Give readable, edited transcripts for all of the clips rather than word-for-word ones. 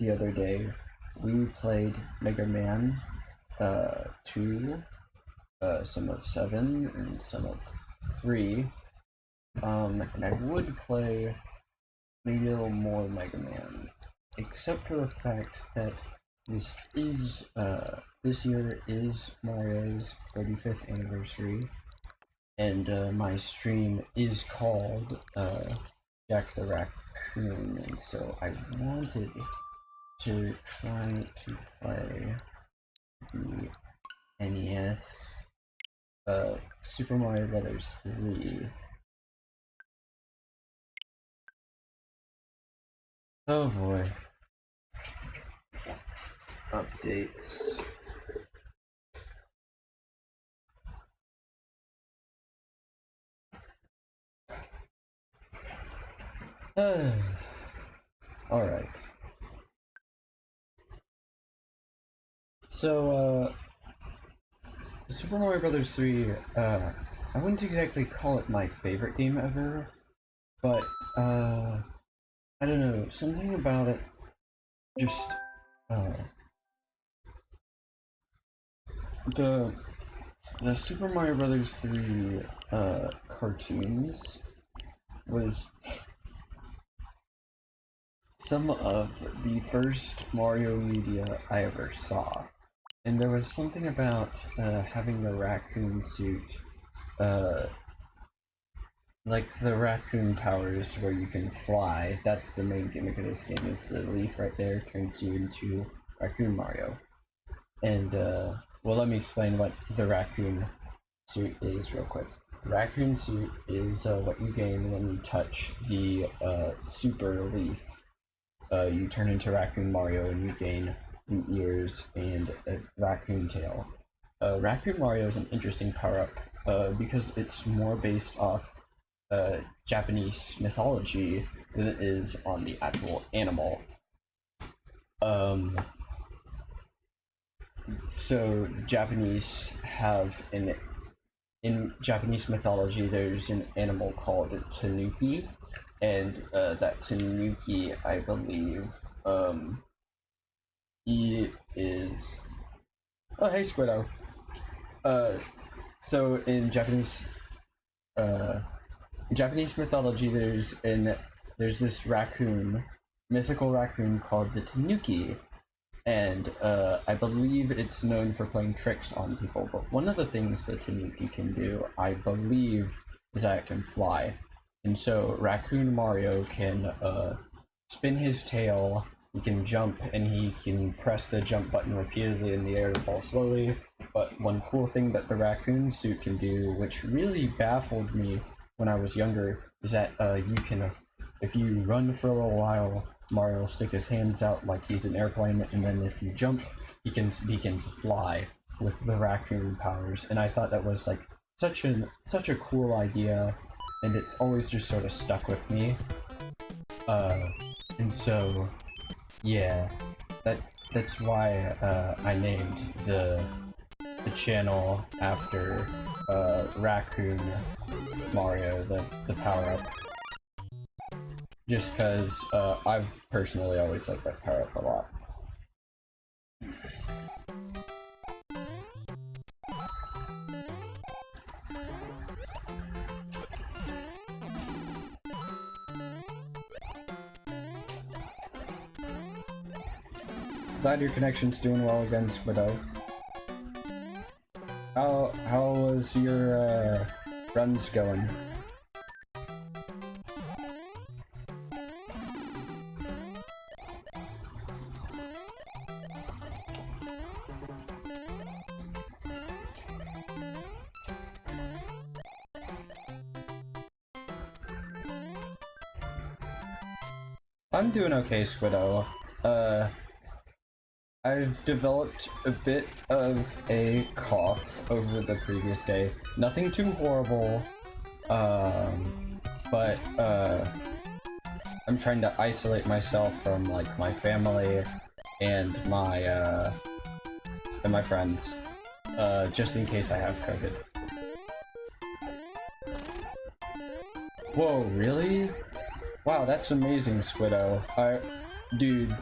the other day, we played Mega Man 2, some of 7, and some of 3. And I would play maybe a little more Mega Man, except for the fact that this year is Mario's 35th anniversary, and my stream is called Jack the Raccoon, and so I wanted to try to play the NES Super Mario Brothers 3. Oh boy. Updates. Alright. So, Super Mario Brothers 3, I wouldn't exactly call it my favorite game ever, but, I don't know, something about it just, the Super Mario Brothers 3, cartoons was some of the first Mario media I ever saw. And there was something about having the raccoon suit, like the raccoon powers where you can fly. That's the main gimmick of this game, is the leaf right there turns you into Raccoon Mario. And, well, let me explain what the raccoon suit is real quick. Raccoon suit is what you gain when you touch the super leaf. You turn into Raccoon Mario and you gain new ears and a raccoon tail. Raccoon Mario is an interesting power-up because it's more based off Japanese mythology than it is on the actual animal. So the Japanese have in Japanese mythology, there's an animal called Tanuki, and that Tanuki, I believe, he is. Oh, hey, Squiddo. So in Japanese mythology, there's this raccoon, mythical raccoon called the Tanuki, and I believe it's known for playing tricks on people. But one of the things the Tanuki can do, I believe, is that it can fly. And so Raccoon Mario can spin his tail, he can jump, and he can press the jump button repeatedly in the air to fall slowly. But one cool thing that the raccoon suit can do, which really baffled me when I was younger, is that you can, if you run for a little while, Mario will stick his hands out like he's an airplane, and then if you jump, he can begin to fly with the raccoon powers. And I thought that was like such a cool idea, and it's always just sort of stuck with me. And so, yeah, that's why I named the channel after Raccoon Mario, the power-up. Just because I've personally always liked that power-up a lot. Glad your connection's doing well again, Squiddo. How was your runs going? I'm doing okay, Squiddo. I've developed a bit of a cough over the previous day. Nothing too horrible, but I'm trying to isolate myself from like my family and my friends, just in case I have COVID. Whoa, really? Wow, that's amazing, Squiddo. Dude,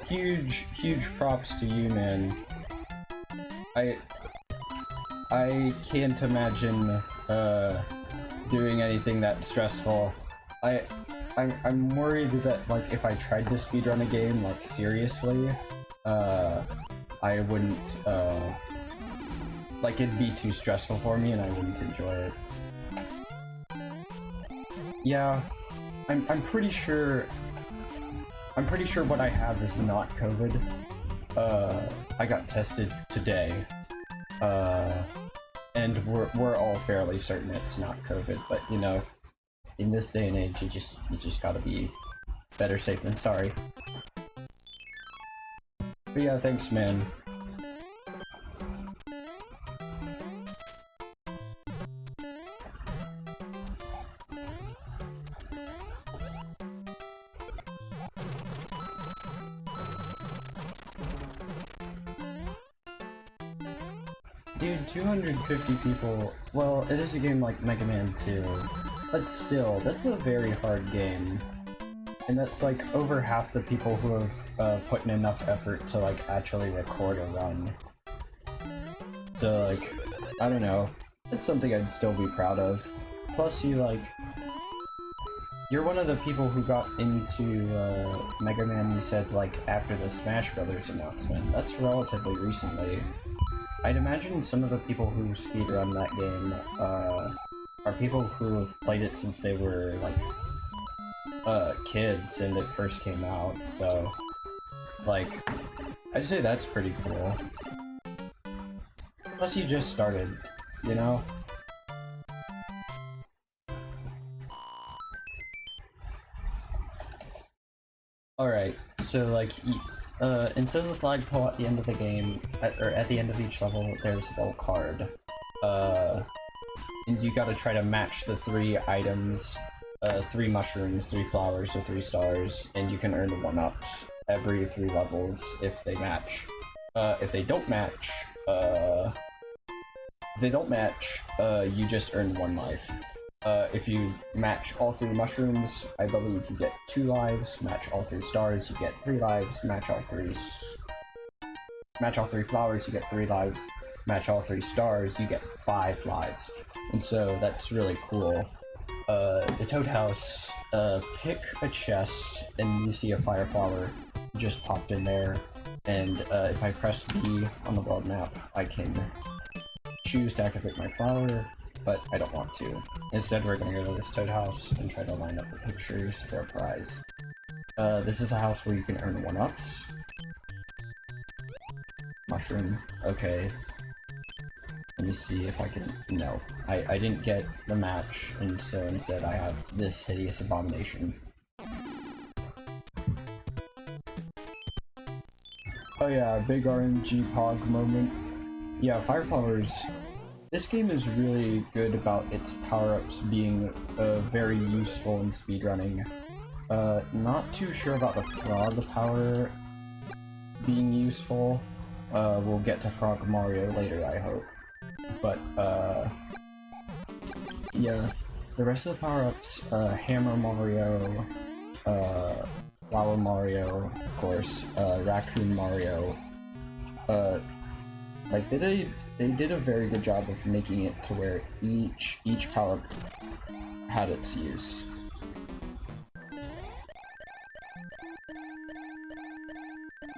huge props to you, man. I can't imagine doing anything that stressful. I'm worried that like if I tried to speedrun a game like seriously, I wouldn't like it'd be too stressful for me and I wouldn't enjoy it. Yeah, I'm pretty sure what I have is not COVID. I got tested today. And we're all fairly certain it's not COVID, but you know, in this day and age, you just gotta be better safe than sorry. But yeah, thanks, man. Dude, 250 people, well, it is a game like Mega Man 2, but still, that's a very hard game. And that's like over half the people who have put in enough effort to like actually record a run. So like, I don't know, it's something I'd still be proud of. Plus you're one of the people who got into Mega Man, you said, like, after the Smash Brothers announcement. That's relatively recently. I'd imagine some of the people who speedrun that game are people who have played it since they were, like, kids and it first came out, so, like, I'd say that's pretty cool. Plus you just started, you know? Alright, so, like, instead of the flagpole at the end of the game, or at the end of each level, there's a little card. And you gotta try to match the 3 items, 3 mushrooms, 3 flowers, or 3 stars, and you can earn 1-ups every 3 levels if they match. If they don't match, you just earn 1 life. If you match all 3 mushrooms, I believe you get 2 lives, match all 3 stars, you get 3 lives, match all 3 flowers, you get 3 lives, match all 3 stars, you get 5 lives. And so that's really cool. The Toad House, pick a chest and you see a fire flower just popped in there, and if I press B on the world map, I can choose to activate my flower, but I don't want to. Instead, we're gonna go to this Toad House and try to line up the pictures for a prize. This is a house where you can earn 1-ups. Mushroom, okay. Let me see if I can, no. I didn't get the match, and so instead I have this hideous abomination. Oh yeah, big RNG Pog moment. Yeah, Fire Flowers. This game is really good about its power-ups being very useful in speedrunning. Not too sure about the Frog power being useful. We'll get to Frog Mario later, I hope. But, yeah. The rest of the power-ups, Hammer Mario, Flower Mario, of course, Raccoon Mario, like, they did a very good job of making it to where each power-up had its use.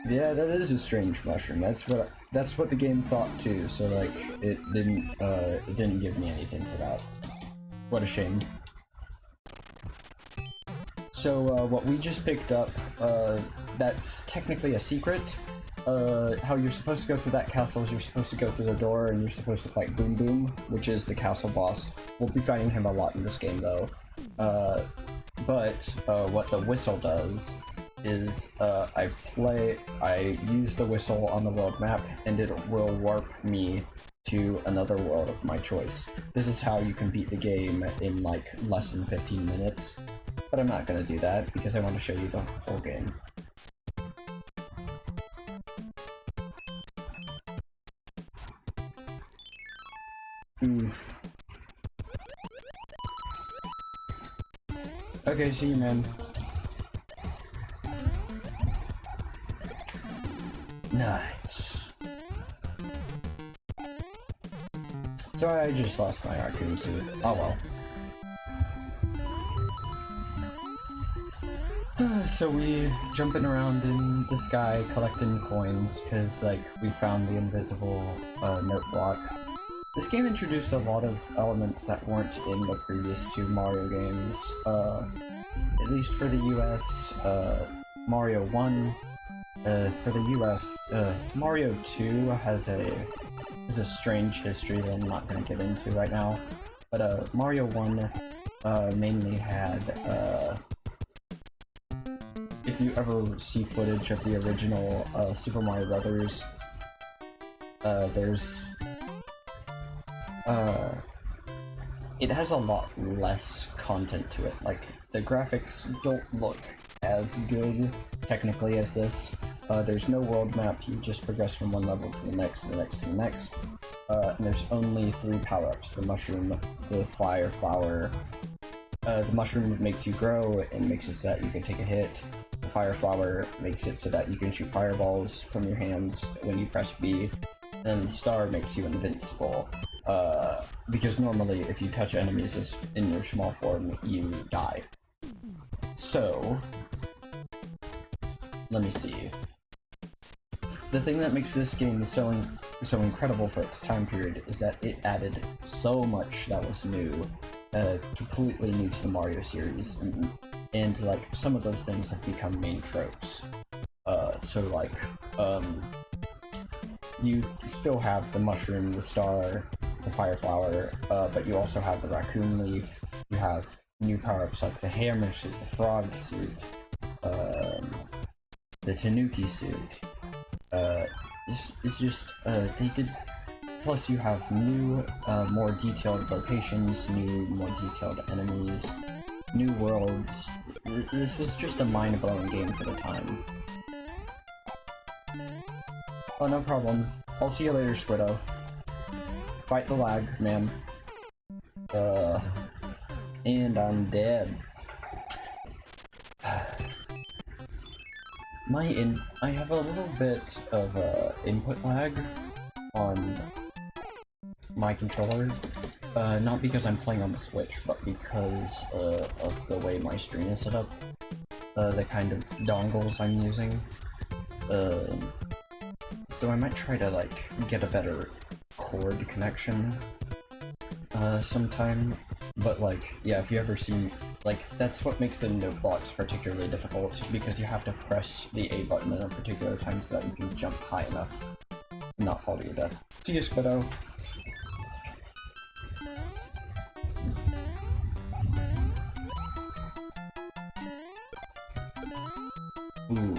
Yeah, that is a strange mushroom. That's what the game thought too. So like, it didn't give me anything for that. What a shame. So what we just picked up, that's technically a secret. How you're supposed to go through that castle is you're supposed to go through the door and you're supposed to fight Boom Boom, which is the castle boss. We'll be fighting him a lot in this game though. But what the whistle does is I use the whistle on the world map and it will warp me to another world of my choice. This is how you can beat the game in like less than 15 minutes. But I'm not gonna do that because I want to show you the whole game. Okay, see you, man. Nice. So I just lost my raccoon suit. Oh well. So we jumping around in the sky collecting coins because like we found the invisible note block. This game introduced a lot of elements that weren't in the previous two Mario games. At least for the US, Mario 1. For the US, Mario 2 has a strange history that I'm not going to get into right now. But Mario 1 mainly had if you ever see footage of the original Super Mario Brothers, there's it has a lot less content to it. Like, the graphics don't look as good technically as this. There's no world map, you just progress from one level to the next, to the next, to the next. And there's only 3 power-ups: the mushroom, the fire flower. The mushroom makes you grow and makes it so that you can take a hit. The fire flower makes it so that you can shoot fireballs from your hands when you press B. And the star makes you invincible. Because normally if you touch enemies in your small form, you die. So, let me see. The thing that makes this game so incredible for its time period is that it added so much that was new, completely new to the Mario series, and like some of those things have become main tropes. So like, you still have the mushroom, the star, the fire flower, but you also have the raccoon leaf. You have new power-ups like the hammer suit, the frog suit, the Tanuki suit. It's just, they did, plus you have new, more detailed locations, new, more detailed enemies, new worlds. This was just a mind-blowing game for the time. Oh, no problem. I'll see you later, Squiddo. Fight the lag, ma'am. And I'm dead. I have a little bit of input lag on my controller, not because I'm playing on the Switch, but because of the way my stream is set up, the kind of dongles I'm using. So I might try to like get a better cord connection sometime. But like, yeah, if you ever see, like, that's what makes the note blocks particularly difficult, because you have to press the A button at a particular time so that you can jump high enough and not fall to your death. See you, Squiddo! Ooh.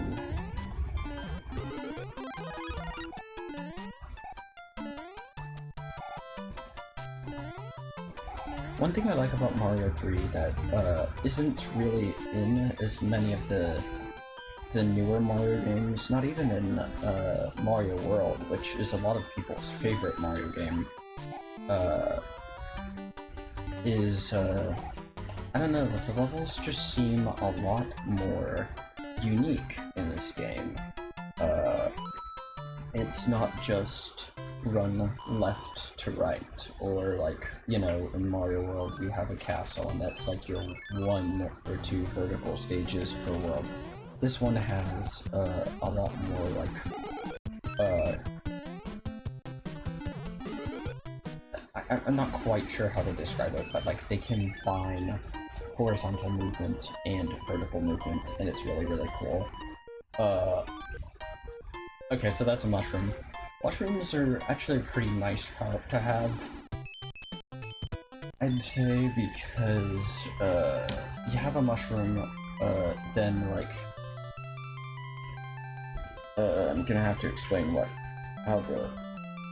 One thing I like about Mario 3 that isn't really in as many of the newer Mario games, not even in Mario World, which is a lot of people's favorite Mario game, is, I don't know, the levels just seem a lot more unique in this game. It's not just run left to right, or like, you know, in Mario World you have a castle and that's like your 1 or 2 vertical stages per world. This one has a lot more like, I'm not quite sure how to describe it, but like they combine horizontal movement and vertical movement, and it's really, really cool. Okay, so that's a mushroom. Mushrooms are actually a pretty nice power-up to have, I'd say, because you have a mushroom, then like, I'm gonna have to explain how the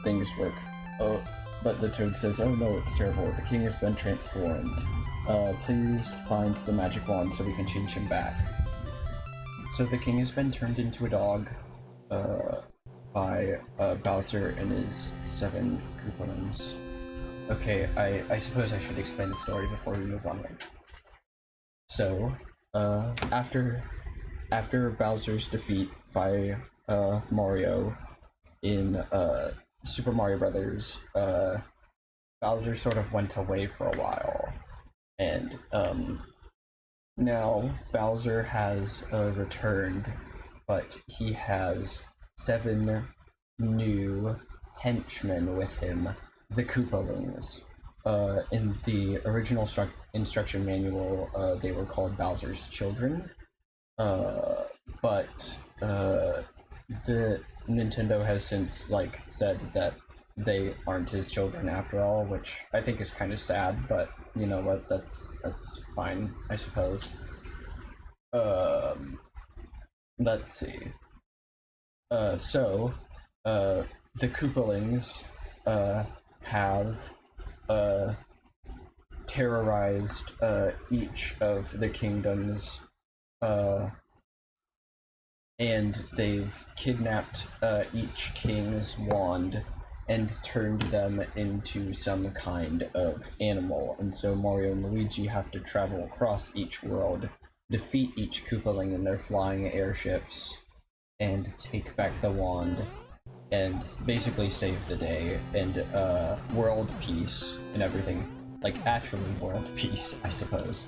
things work. Oh, but the toad says, "Oh no, it's terrible, the king has been transformed. Please find the magic wand so we can change him back." So the king has been turned into a dog, by Bowser and his 7 Koopalings. Okay, I suppose I should explain the story before we move on. So, after Bowser's defeat by Mario in Super Mario Brothers, Bowser sort of went away for a while, and now Bowser has returned, but he has 7 new henchmen with him, the Koopalings. In the original instruction manual, they were called Bowser's children, but the Nintendo has since said that they aren't his children after all, which I think is kind of sad, but you know what, that's fine, I suppose. Let's see. So the Koopalings have terrorized each of the kingdoms, and they've kidnapped each king's wand and turned them into some kind of animal. And so Mario and Luigi have to travel across each world, defeat each Koopaling in their flying airships, and take back the wand, and basically save the day, and world peace and everything. Like, actually world peace, I suppose.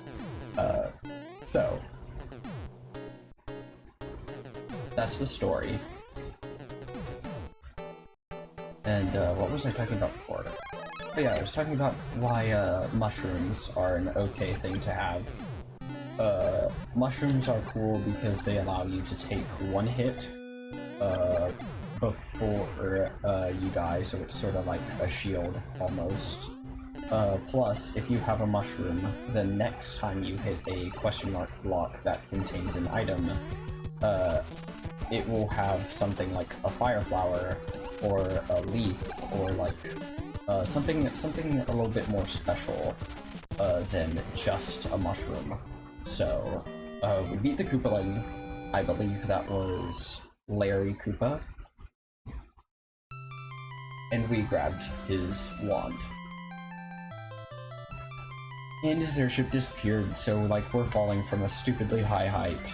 So that's the story. And what was I talking about before? Oh yeah, I was talking about why mushrooms are an okay thing to have. Mushrooms are cool because they allow you to take 1 hit before you die, so it's sort of like a shield almost. Plus, if you have a mushroom, the next time you hit a question mark block that contains an item, it will have something like a fire flower or a leaf or something a little bit more special than just a mushroom. So we beat the Koopaling. I believe that was Larry Koopa, and we grabbed his wand. And his airship disappeared, so we're falling from a stupidly high height.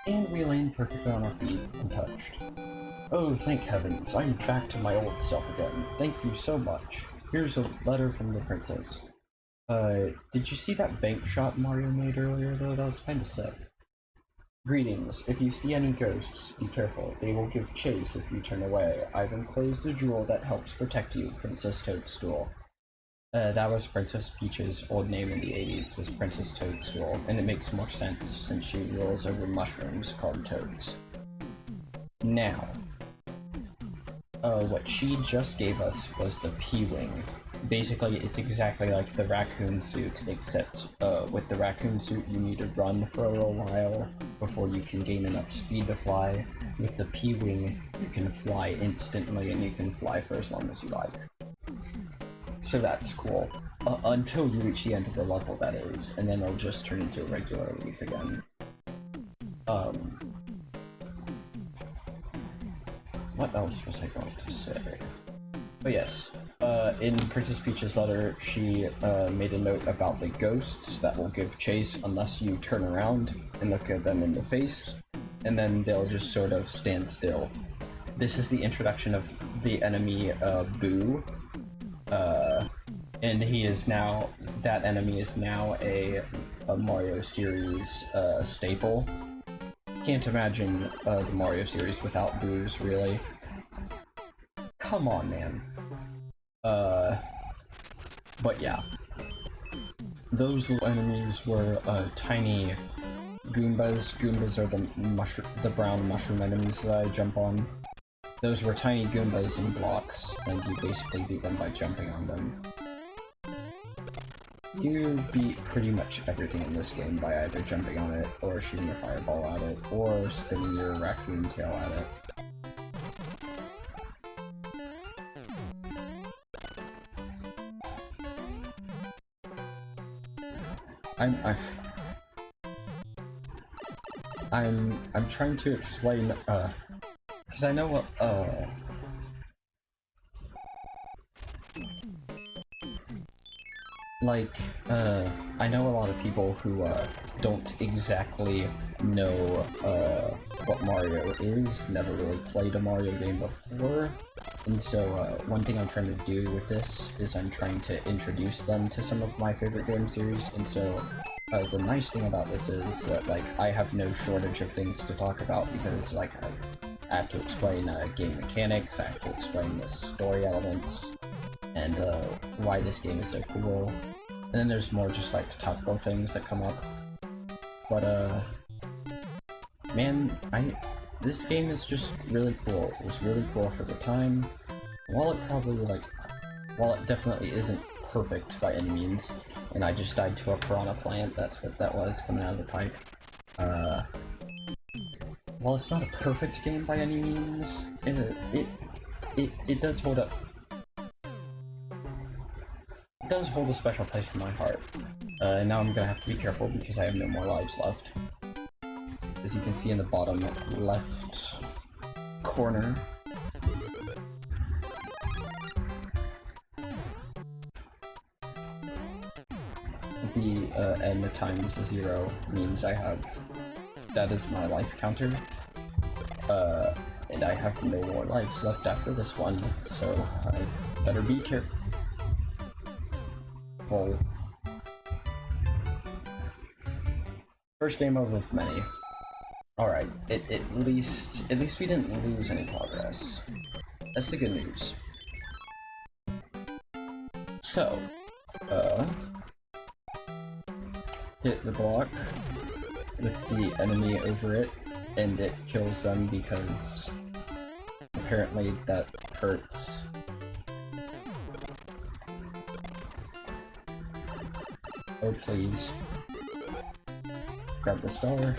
And we land perfectly on our feet, untouched. Oh, thank heavens, I'm back to my old self again. Thank you so much. Here's a letter from the princess. Did you see that bank shot Mario made earlier, though? That was kinda sick. Greetings. If you see any ghosts, be careful. They will give chase if you turn away. I've enclosed a jewel that helps protect you, Princess Toadstool. That was Princess Peach's old name in the 80s, was Princess Toadstool, and it makes more sense since she rules over mushrooms called toads. Now, what she just gave us was the P-Wing. Basically, it's exactly like the raccoon suit, except with the raccoon suit you need to run for a little while before you can gain enough speed to fly. With the P-Wing, you can fly instantly, and you can fly for as long as you like. So that's cool. Until you reach the end of the level, that is, and then it'll just turn into a regular leaf again. What else was I going to say? Oh yes, in Princess Peach's letter, she made a note about the ghosts that will give chase unless you turn around and look at them in the face, and then they'll just sort of stand still. This is the introduction of the enemy, Boo. And that enemy is now a Mario series staple. Can't imagine the Mario series without Boos, really. Come on, man. But yeah. Those little enemies were tiny Goombas. Goombas are the brown mushroom enemies that I jump on. Those were tiny Goombas in blocks, and you basically beat them by jumping on them. You beat pretty much everything in this game by either jumping on it, or shooting a fireball at it, or spinning your raccoon tail at it. I'm trying to explain, because I know what, I know a lot of people who, don't exactly know, what Mario is, never really played a Mario game before, and so one thing I'm trying to do with this is I'm trying to introduce them to some of my favorite game series, and so the nice thing about this is that, like, I have no shortage of things to talk about because, like, I have to explain game mechanics, I have to explain the story elements, and why this game is so cool. And then there's more just, like, topical things that come up. But, man, this game is just really cool. It was really cool for the time. While it definitely isn't perfect by any means, and I just died to a piranha plant, that's what that was coming out of the pipe. While it's not a perfect game by any means, it does hold up. It does hold a special place in my heart. And now I'm gonna have to be careful because I have no more lives left. As you can see in the bottom left corner, the n times 0 means that is my life counter. And I have no more lives left after this one, so I better be careful. First game over of many. Alright, at least we didn't lose any progress. That's the good news. So, hit the block with the enemy over it, and it kills them because apparently that hurts. Oh please. Grab the star.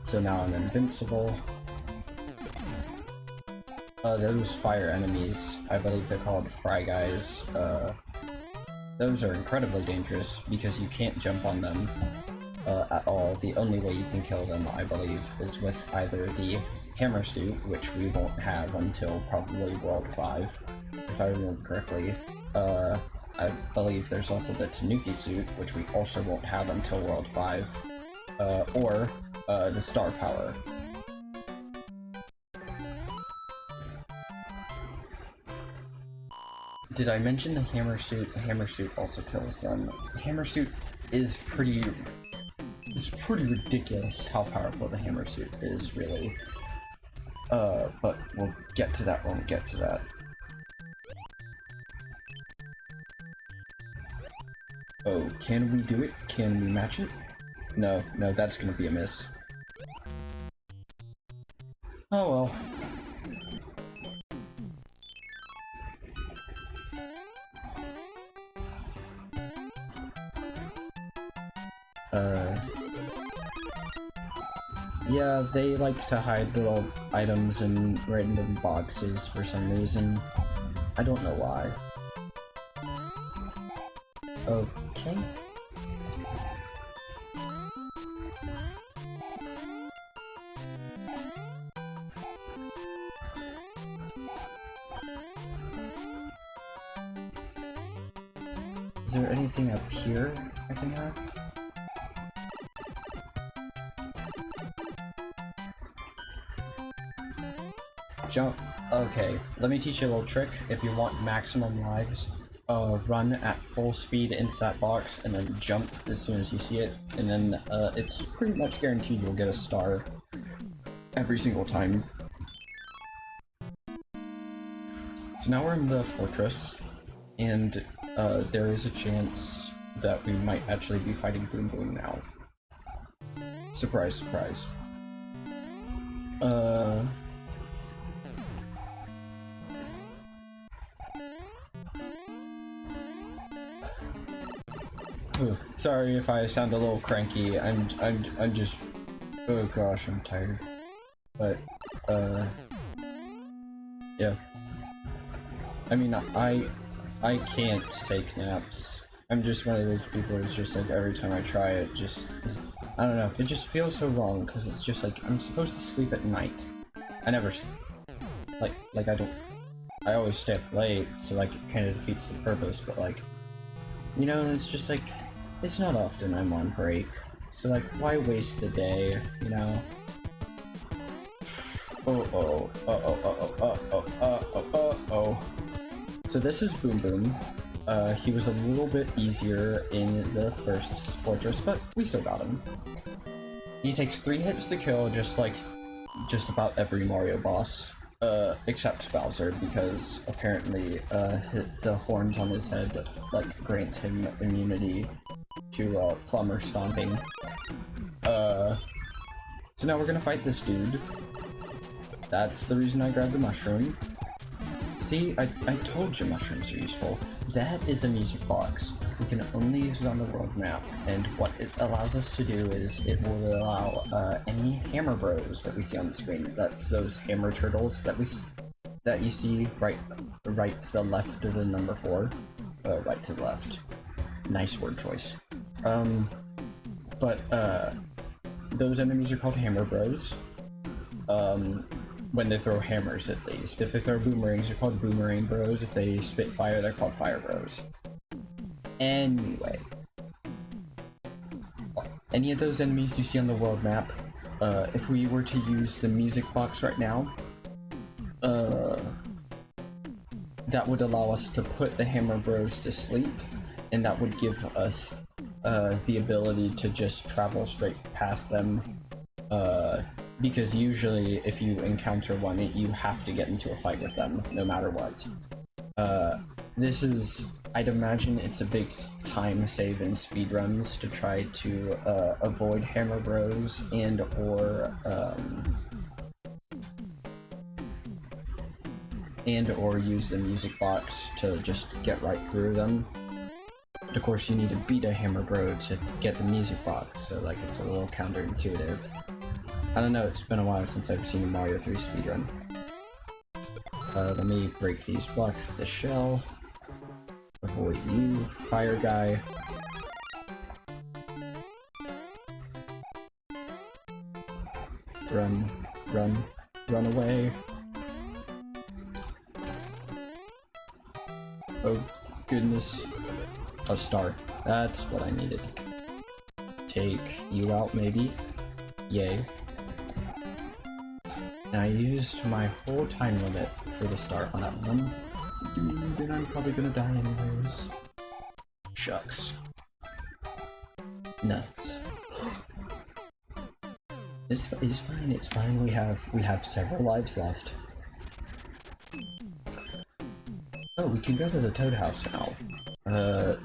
So now I'm invincible. Those fire enemies, I believe they're called Fry Guys, those are incredibly dangerous because you can't jump on them at all. The only way you can kill them, I believe, is with either the hammer suit, which we won't have until probably World 5, if I remember correctly. I believe there's also the Tanuki suit, which we also won't have until World 5, or the star power. Did I mention the hammer suit? The hammer suit also kills them. The hammer suit is pretty ridiculous how powerful the hammer suit is, really. But we'll get to that when we get to that. Oh, can we do it? Can we match it? No, that's gonna be a miss. Oh well. Yeah, they like to hide little items in random boxes for some reason. I don't know why. Okay. Is there anything up here I can have? Jump. Okay, let me teach you a little trick. If you want maximum lives, run at full speed into that box and then jump as soon as you see it, and then it's pretty much guaranteed you'll get a star every single time. So now we're in the fortress, and there is a chance that we might actually be fighting Boom Boom now. Surprise, surprise. Ooh, sorry if I sound a little cranky. I'm just, oh gosh, I'm tired. But yeah. I mean, I can't take naps. I'm just one of those people who's just like every time I try it, I don't know. It just feels so wrong because it's just like I'm supposed to sleep at night. I never like I always stay up late, so like it kind of defeats the purpose. But like, you know, it's just like it's not often I'm on break, so like why waste the day, you know? So this is Boom Boom. He was a little bit easier in the first fortress, but we still got him. He takes 3 hits to kill, just like just about every Mario boss, except Bowser, because apparently the horns on his head like grant him immunity to plumber stomping. So now we're gonna fight this dude. That's the reason I grabbed the mushroom. See, I told you mushrooms are useful. That is a music box. We can only use it on the world map, and what it allows us to do is it will allow any hammer bros that we see on the screen. That's those hammer turtles that you see right to the left of the number 4. Right to the left. Nice word choice. Those enemies are called hammer bros. When they throw hammers, at least. If they throw boomerangs, they're called boomerang bros. If they spit fire, they're called fire bros. Anyway. Any of those enemies you see on the world map, if we were to use the music box right now, that would allow us to put the hammer bros to sleep, and that would give us the ability to just travel straight past them, because usually if you encounter one, you have to get into a fight with them, no matter what. This is, I'd imagine it's a big time save in speedruns to try to avoid hammer bros and or use the music box to just get right through them. Of course, you need to beat a hammer bro to get the music box, so like it's a little counterintuitive. I don't know, it's been a while since I've seen a Mario 3 speedrun. Let me break these blocks with the shell. Avoid you, fire guy. Run, run, run away. Oh goodness. A star. That's what I needed. Take you out, maybe. Yay. And I used my whole time limit for the start on that one. Then I'm probably gonna die anyways. Shucks. Nuts. It's fine, it's fine. We have several lives left. Oh, we can go to the Toad House now.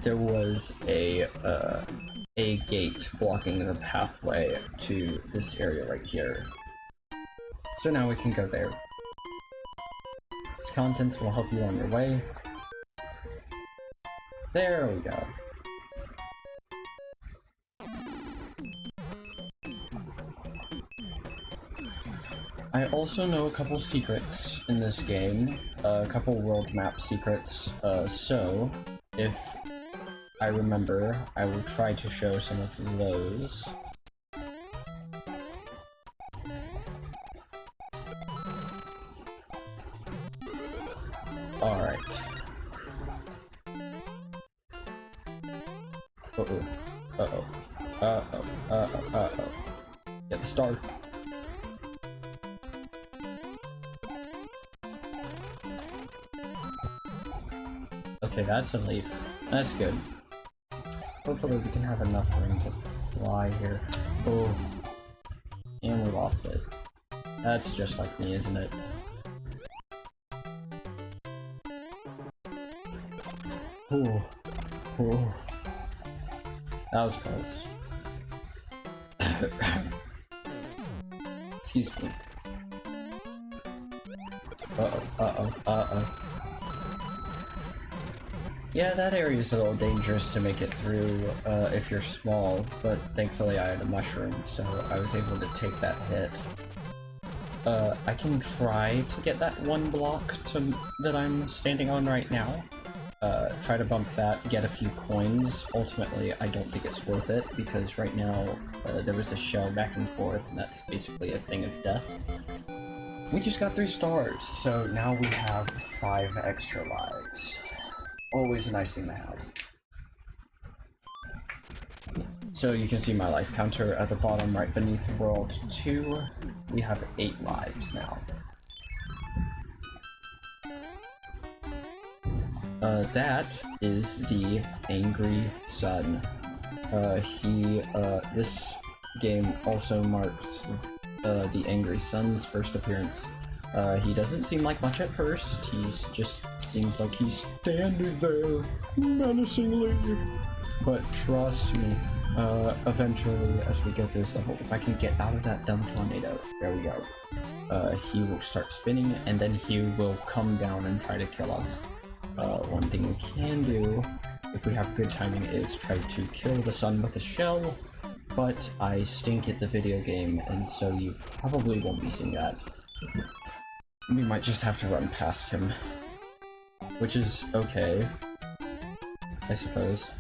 There was a gate blocking the pathway to this area right here. So now we can go there. Its contents will help you on your way. There we go. I also know a couple secrets in this game, a couple world map secrets, so if I remember, I will try to show some of those. Alright. Uh-oh. Uh-oh. Uh-oh. Uh-oh. Uh-oh. Get the star. Okay, that's a leaf. That's good. Hopefully we can have enough room to fly here. Oh. And we lost it. That's just like me, isn't it? Ooh. Ooh. That was close. Excuse me. Uh-oh, uh-oh, uh-oh. Yeah, that area is a little dangerous to make it through if you're small, but thankfully I had a mushroom, so I was able to take that hit. I can try to get that one block that I'm standing on right now. Try to bump that, get a few coins. Ultimately, I don't think it's worth it, because right now there was a shell back and forth, and that's basically a thing of death. We just got 3 stars, so now we have 5 extra lives. Always a nice thing to have. So you can see my life counter at the bottom right beneath World 2. We have 8 lives now. That is the Angry Sun. This game also marks the Angry Sun's first appearance. He doesn't seem like much at first. He's just seems like he's standing there menacingly. But trust me, eventually, as we get to this level, if I can get out of that dumb tornado, there we go. He will start spinning, and then he will come down and try to kill us. One thing we can do, if we have good timing, is try to kill the sun with a shell, but I stink at the video game, and so you probably won't be seeing that. We might just have to run past him, which is okay, I suppose.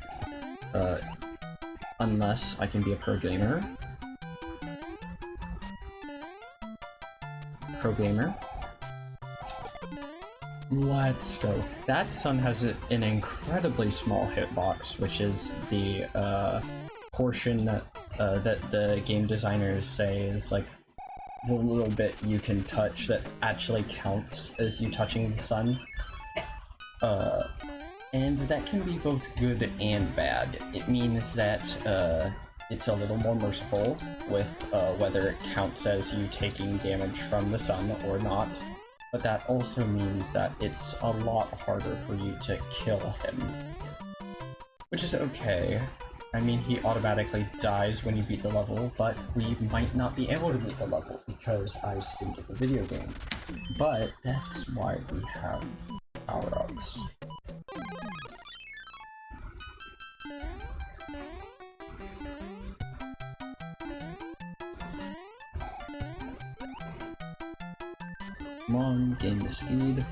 Unless I can be a pro gamer. Pro gamer. Let's go. That sun has an incredibly small hitbox, which is the portion that the game designers say is like the little bit you can touch that actually counts as you touching the sun. And that can be both good and bad. It means that it's a little more merciful with whether it counts as you taking damage from the sun or not. But that also means that it's a lot harder for you to kill him. Which is okay. I mean, he automatically dies when you beat the level, but we might not be able to beat the level because I stink at the video game. But that's why we have power-ups. Come on, gain the speed.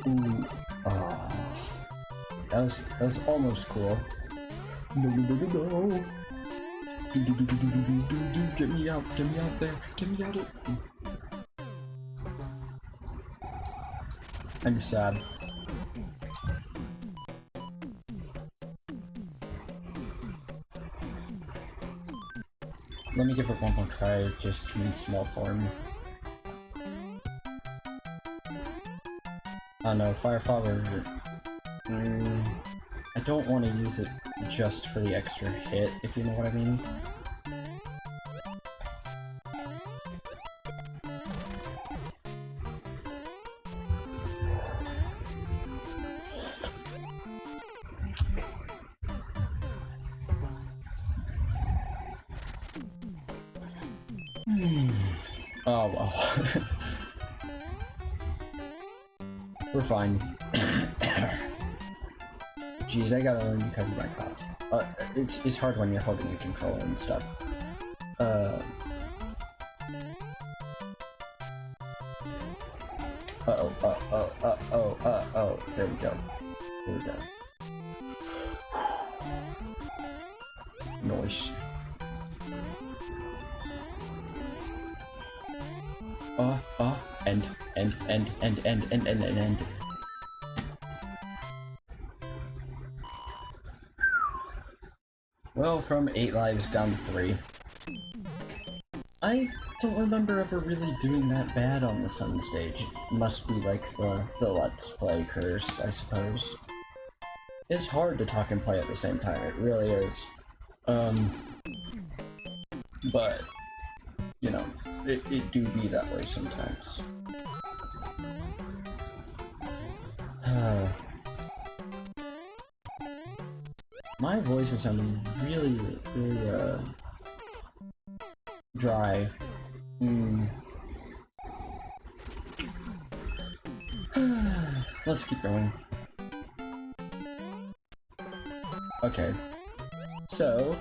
Ooh, that was almost cool. No. Get me out there, get me out of. I'm sad. Let me give it one more try, just in small form. Oh no, Fireflower. I don't want to use it just for the extra hit, if you know what I mean. Oh well. We're fine. Jeez, I gotta learn to cover my cough. It's hard when you're holding a controller and stuff. There we go. Noise. End. Well, from 8 lives down to 3. I don't remember ever really doing that bad on the Sun stage. Must be like the Let's Play curse, I suppose. It's hard to talk and play at the same time, it really is. But, you know, it do be that way sometimes. My voice is sounding really dry. Let's keep going. Okay. So,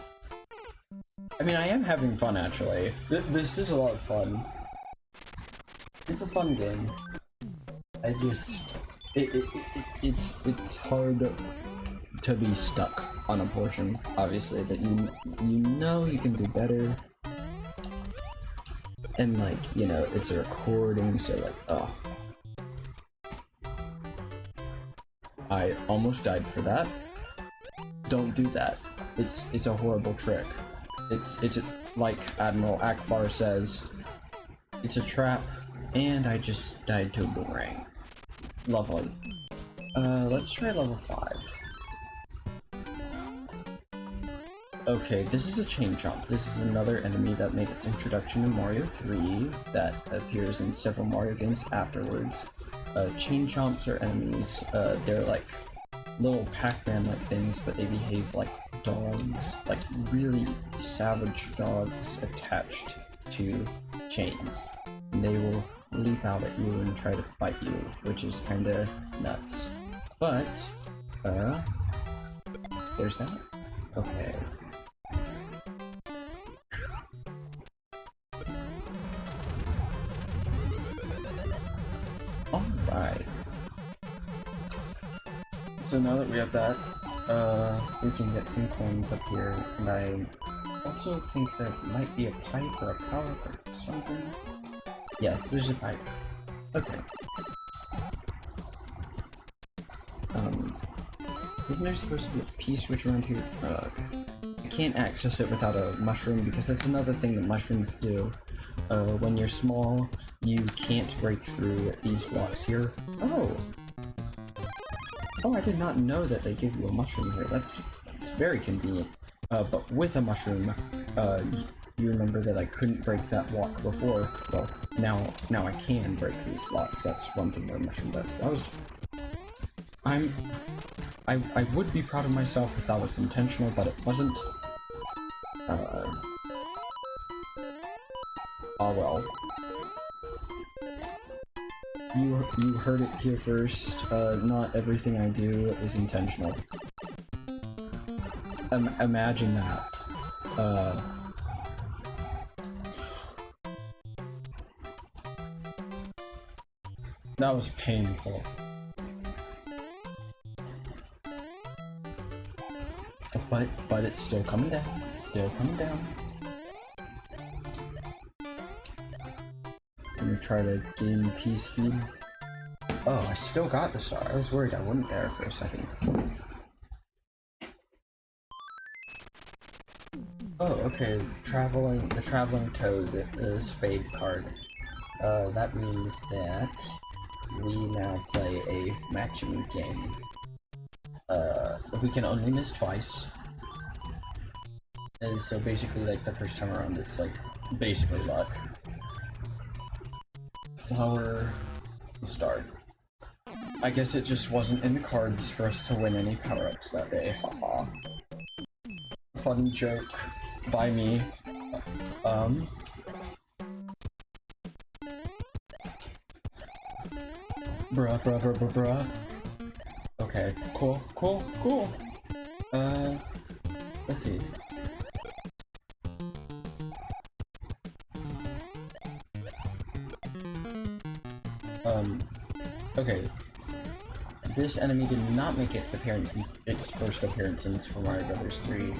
I mean, I am having fun actually. This is a lot of fun. It's a fun game. I just, it's hard to be stuck on a portion, obviously, but you know you can do better. And like, you know, it's a recording, so like, oh. I almost died for that. don't do that. It's a horrible trick. It's like Admiral Akbar says, it's a trap, and I just died to a boomerang. Lovely. Let's try level 5. Okay, this is a Chain Chomp. This is another enemy that made its introduction in Mario 3 that appears in several Mario games afterwards. Chain Chomps are enemies. They're like little Pac-Man-like things, but they behave like dogs, like really savage dogs attached to chains. And they will leap out at you and try to bite you, which is kinda nuts. But, there's that. Okay. Alright. So now that we have that, we can get some coins up here, and I also think there might be a pipe or a power or something. Yes, there's a pipe. Okay. Isn't there supposed to be a P-switch around here? I can't access it without a mushroom, because that's another thing that mushrooms do. When you're small, you can't break through these blocks here. Oh! Oh, I did not know that they give you a mushroom here. That's very convenient. But with a mushroom, you remember that I couldn't break that block before. Well, now I can break these blocks. That's one thing that a mushroom does. That was... I would be proud of myself if that was intentional, but it wasn't. Oh well. You heard it here first. Not everything I do is intentional. Imagine that. That was painful. But it's still coming down. Still coming down. I'm gonna try to gain P speed. Oh, I still got the star. I was worried I wouldn't there for a second. Oh, okay. The traveling toad, the spade card. That means that we now play a matching game. We can only miss twice. And so basically, like, the first time around, it's like, basically luck. Flower, star. I guess it just wasn't in the cards for us to win any power-ups that day, haha. Funny joke by me. Bruh. Okay, cool. Let's see. Okay. This enemy did not make its first appearance in Super Mario Bros. 3.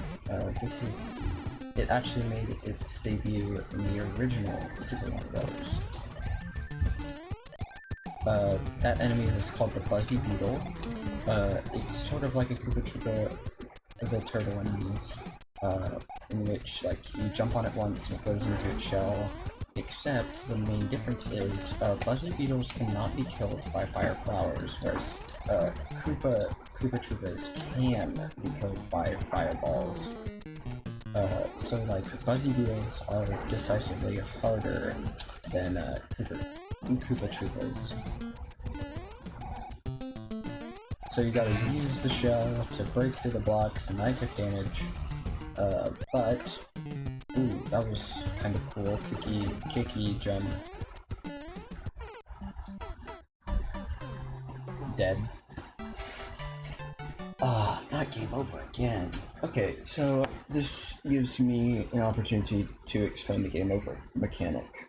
It actually made its debut in the original Super Mario Bros. That enemy is called the Buzzy Beetle. It's sort of like a Koopa Troopa, the turtle enemies, in which, like, you jump on it once and it goes into its shell. Except the main difference is Buzzy Beetles cannot be killed by fire flowers, whereas Koopa Troopas can be killed by fireballs. So like Buzzy Beetles are decisively harder than Koopa Troopas. So you gotta use the shell to break through the blocks, and I took damage. But ooh, that was kind of cool. Kicky jump. Dead. Ah, not game over again. Okay, so this gives me an opportunity to explain the game over mechanic.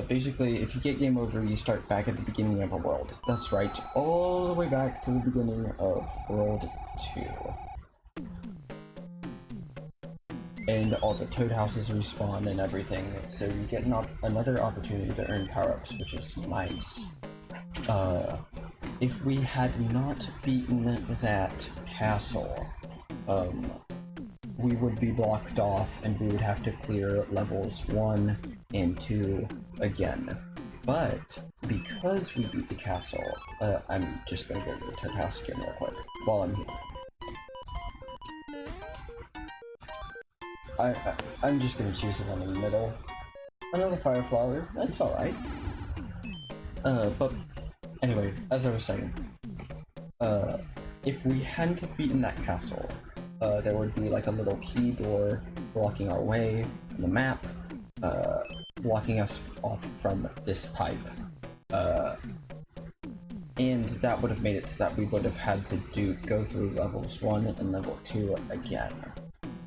Basically, if you get game over, you start back at the beginning of a world. That's right, all the way back to the beginning of World 2. And all the Toad houses respawn and everything, so you get another opportunity to earn power-ups, which is nice. If we had not beaten that castle, we would be blocked off and we would have to clear levels 1 and 2 again. But because we beat the castle, I'm just gonna go to the tent house again real quick while I'm here. I'm just gonna choose the one in the middle. Another fire flower, that's alright. But anyway, as I was saying, if we hadn't have beaten that castle, there would be like a little key door blocking our way on the map, blocking us off from this pipe. And that would have made it so that we would have had to go through levels 1 and level 2 again.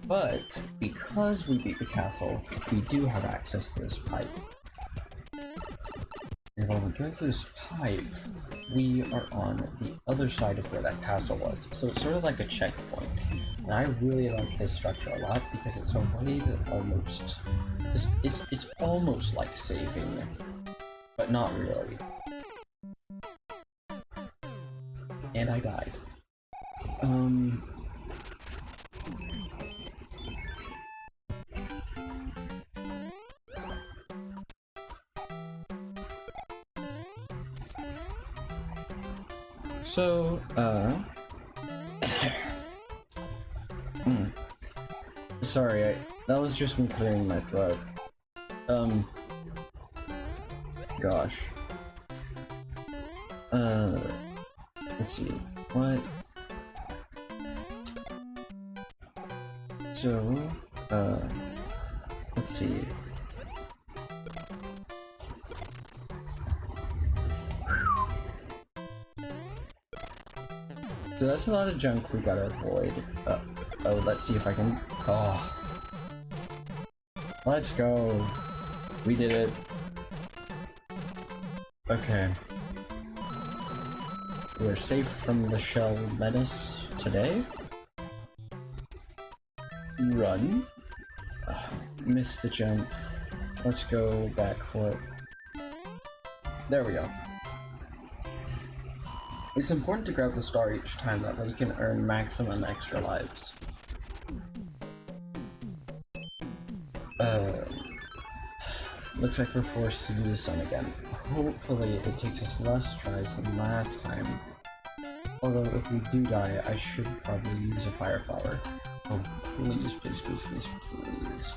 But because we beat the castle, we do have access to this pipe. And when we go through this pipe, we are on the other side of where that castle was. So it's sort of like a checkpoint. And I really like this structure a lot because it's a way to almost... It's almost like saving, but not really. And I died. So, sorry, that was just me clearing my throat. Gosh. Let's see, what? So, let's see. So that's a lot of junk we gotta avoid. Oh, let's see if I can... Oh. Let's go. We did it. Okay. We're safe from the shell menace today. Run. Missed the jump. Let's go back for it. There we go. It's important to grab the star each time, that way you can earn maximum extra lives. Looks like we're forced to do this one again. Hopefully it takes us less tries than last time. Although if we do die, I should probably use a fire flower. Oh, please, please, please, please, please.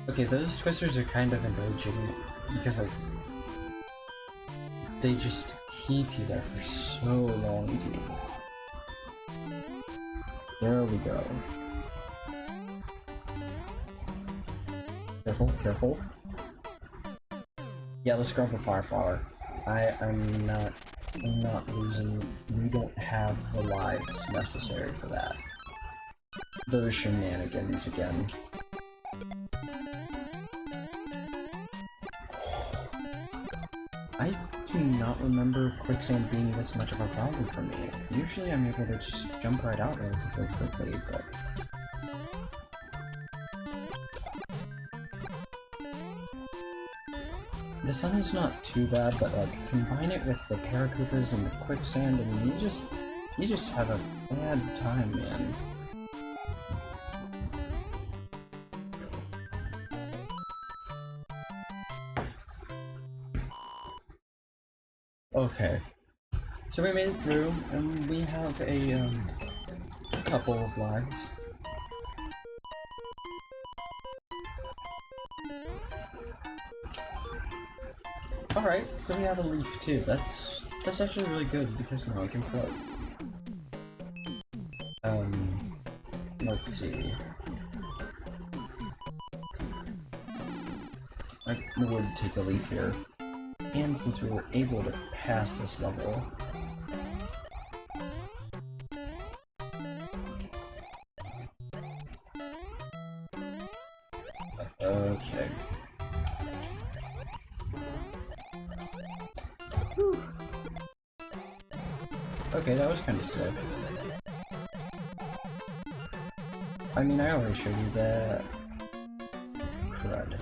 Okay, those twisters are kind of encouraging because like they just keep you there for so long, dude. There we go. Careful, careful. Yeah, let's grab a fire flower. I'm not losing. We don't have the lives necessary for that. Those shenanigans again. I do not remember quicksand being this much of a problem for me. Usually I'm able to just jump right out relatively quickly, but... The sun is not too bad, but like, combine it with the paracoopers and the quicksand and you just have a bad time, man. Okay, so we made it through, and we have a couple of lives. Alright, so we have a leaf too. That's actually really good because now I can float. Let's see. I would take a leaf here. And since we were able to pass this level, okay. Whew. Okay, that was kind of sick. I mean, I already showed you that. Crud.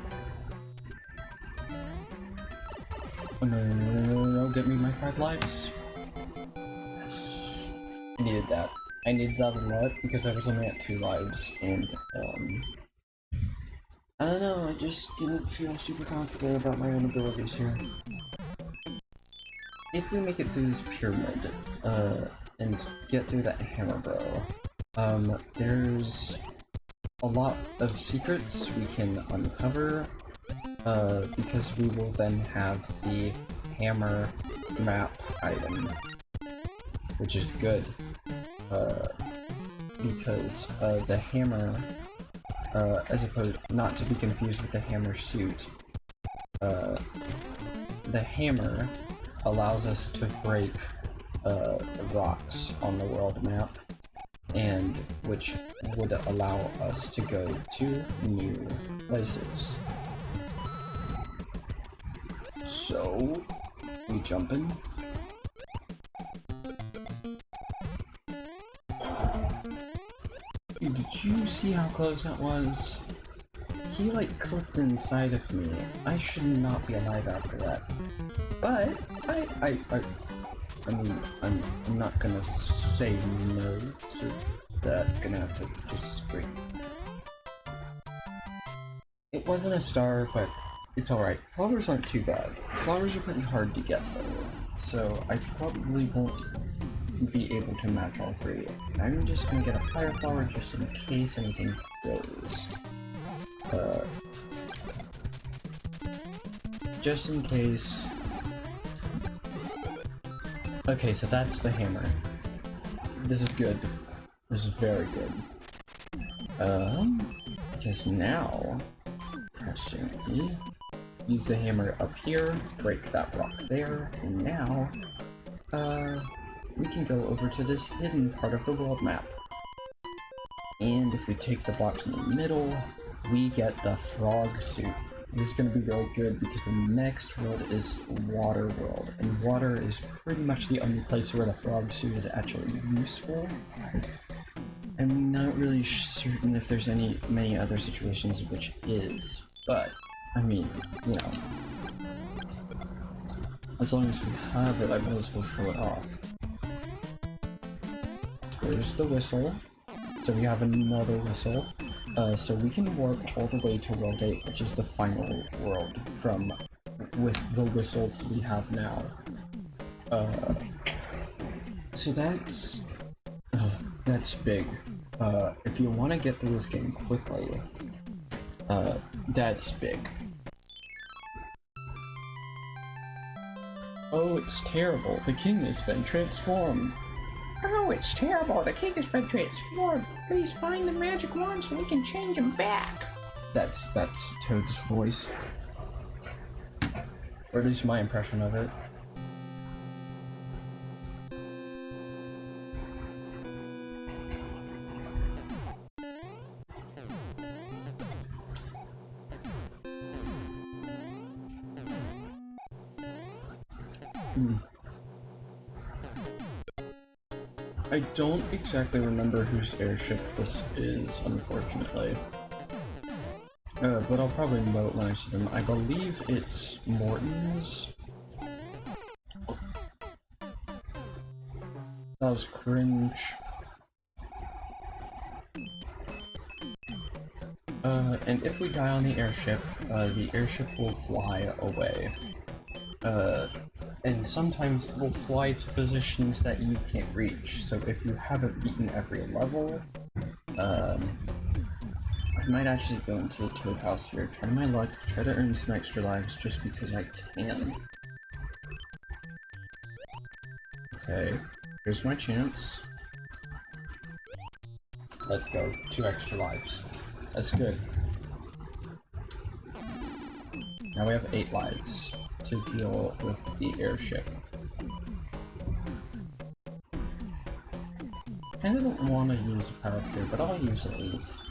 Oh no, no, no, no, no, get me my 5 lives. needed that. I needed that a lot because I was only at 2 lives, and I don't know, I just didn't feel super confident about my own abilities here. If we make it through this pyramid, and get through that hammer bro, there's a lot of secrets we can uncover, because we will then have the hammer map item, which is good, because the hammer, as opposed not to be confused with the hammer suit, the hammer allows us to break rocks on the world map, and which would allow us to go to new places. So we jump in. Dude, did you see how close that was? He like clipped inside of me. I should not be alive after that. But I mean, I'm not gonna say no to that. Gonna have to disagree. It wasn't a star, but it's alright. Flowers aren't too bad. Flowers are pretty hard to get though, so I probably won't be able to match all 3. I'm just gonna get a fire flower just in case anything goes. Just in case. Okay, so that's the hammer. This is good. This is very good. Because now, pressing E, use the hammer up here, break that rock there, and now, we can go over to this hidden part of the world map. And if we take the box in the middle, we get the frog suit. This is going to be really good because the next world is Water World, and water is pretty much the only place where the frog suit is actually useful. I'm not really certain if there's many other situations in which it is, but I mean, you know, as long as we have it, I might as well show it off. There's the whistle, so we have another whistle. So we can warp all the way to World 8, which is the final world with the whistles we have now. So that's big. If you want to get through this game quickly, that's big. Oh, it's terrible. The king has been transformed. Oh, it's terrible. The king has been transformed. Please find the magic wand so we can change him back. That's Toad's voice. Or at least my impression of it. I don't exactly remember whose airship this is, unfortunately. But I'll probably know it when I see them. I believe it's Morton's. That was cringe. And if we die on the airship will fly away. And sometimes it will fly to positions that you can't reach. So if you haven't beaten every level, I might actually go into the Toad House here, try my luck, try to earn some extra lives just because I can. Okay, here's my chance. Let's go, 2 extra lives. That's good. Now we have 8 lives to deal with the airship. I don't want to use a power up here, but I'll use it at least.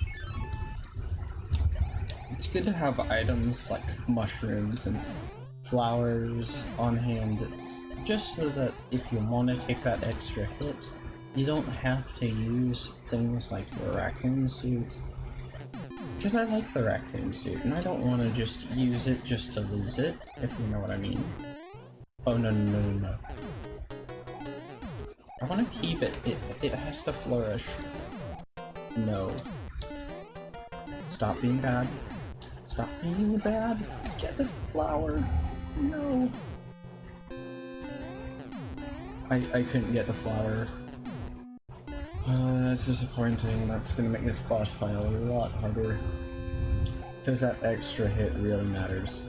It's good to have items like mushrooms and flowers on hand, just so that if you want to take that extra hit, you don't have to use things like your raccoon suit. Because I like the raccoon suit, and I don't want to just use it just to lose it, if you know what I mean. Oh, no. I want to keep it. It has to flourish. No. Stop being bad. Stop being bad. Get the flower. No. I couldn't get the flower. That's disappointing. That's gonna make this boss fight a lot harder. Because that extra hit really matters.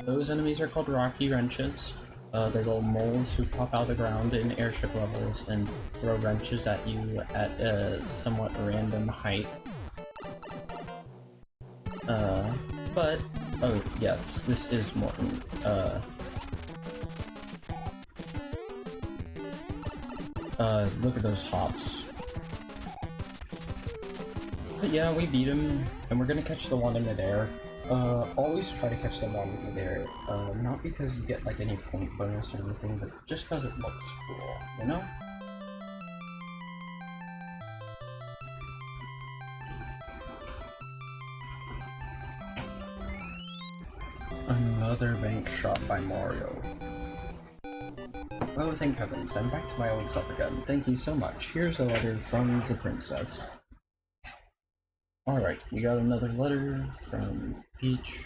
Those enemies are called Rocky Wrenches. They're little moles who pop out of the ground in airship levels and throw wrenches at you at a somewhat random height. But, oh yes, this is Morton. Look at those hops. But yeah, we beat him, and we're gonna catch the one in midair. Always try to catch the one in midair. Not because you get like any point bonus or anything, but just because it looks cool, you know? Another bank shot by Mario. Oh, thank heavens, I'm back to my old self again. Thank you so much. Here's a letter from the princess. Alright, we got another letter from Peach.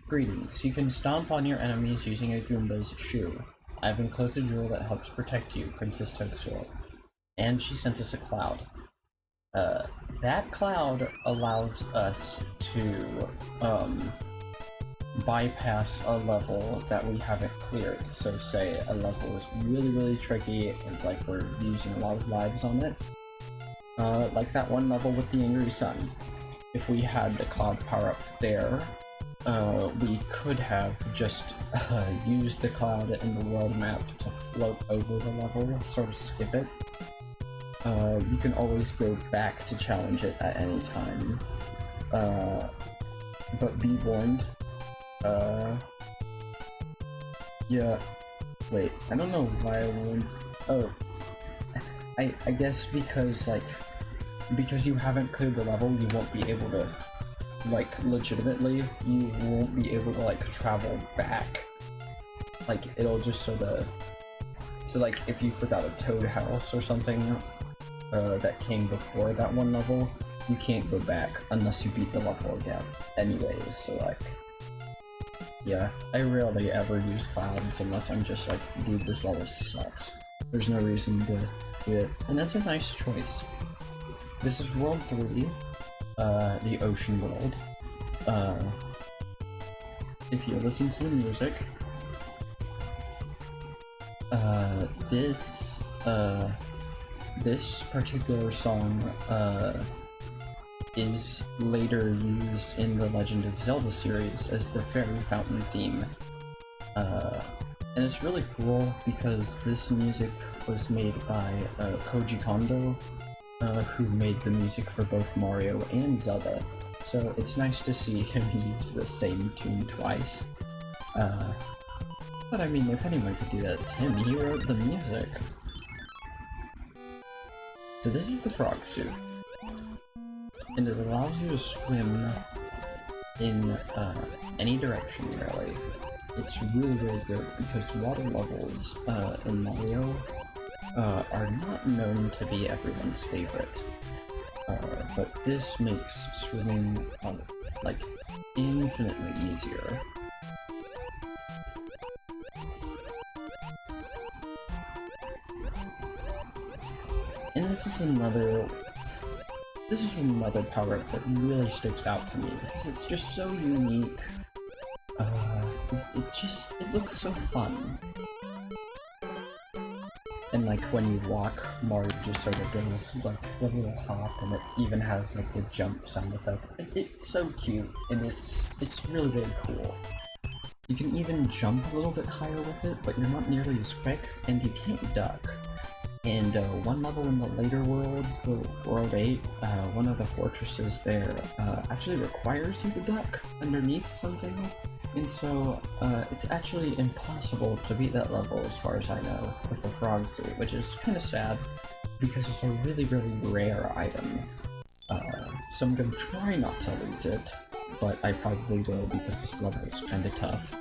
Greetings. You can stomp on your enemies using a Goomba's shoe. I have enclosed a jewel that helps protect you, Princess Toadstool. And she sent us a cloud. That cloud allows us to, bypass a level that we haven't cleared. So say a level is really tricky and like we're using a lot of lives on it. Like that one level with the Angry Sun. If we had the cloud power up there, we could have just used the cloud in the world map to float over the level, sort of skip it. You can always go back to challenge it at any time. But be warned, yeah, wait, I don't know why I would, oh, I guess because, like, because you haven't cleared the level, you won't be able to, like, legitimately, you won't be able to, like, travel back. Like, it'll just sort of, so, like, if you forgot a Toad house or something, that came before that one level, you can't go back unless you beat the level again. Anyways, so, like, yeah, I rarely ever use clouds unless I'm just like, dude, this level sucks. There's no reason to do it, and that's a nice choice. This is World 3, the Ocean World. If you listen to the music, this particular song, is later used in the Legend of Zelda series as the Fairy Fountain theme. And it's really cool because this music was made by Koji Kondo, who made the music for both Mario and Zelda. So it's nice to see him use the same tune twice. But I mean, if anyone could do that, it's him. He wrote the music. So this is the frog suit. And it allows you to swim in any direction, really. It's really good because water levels in Mario are not known to be everyone's favorite. But this makes swimming like infinitely easier. And this is another power-up that really sticks out to me because it's just so unique. It looks so fun. And like when you walk, Mario just sort of does like a little hop, and it even has like the jump sound effect. It's so cute, and it's really cool. You can even jump a little bit higher with it, but you're not nearly as quick, and you can't duck. And one level in the later world, the World 8, one of the fortresses there actually requires you to duck underneath something. And so it's actually impossible to beat that level as far as I know with the frog suit, which is kind of sad because it's a really rare item. So I'm gonna try not to lose it, but I probably will because this level is kind of tough.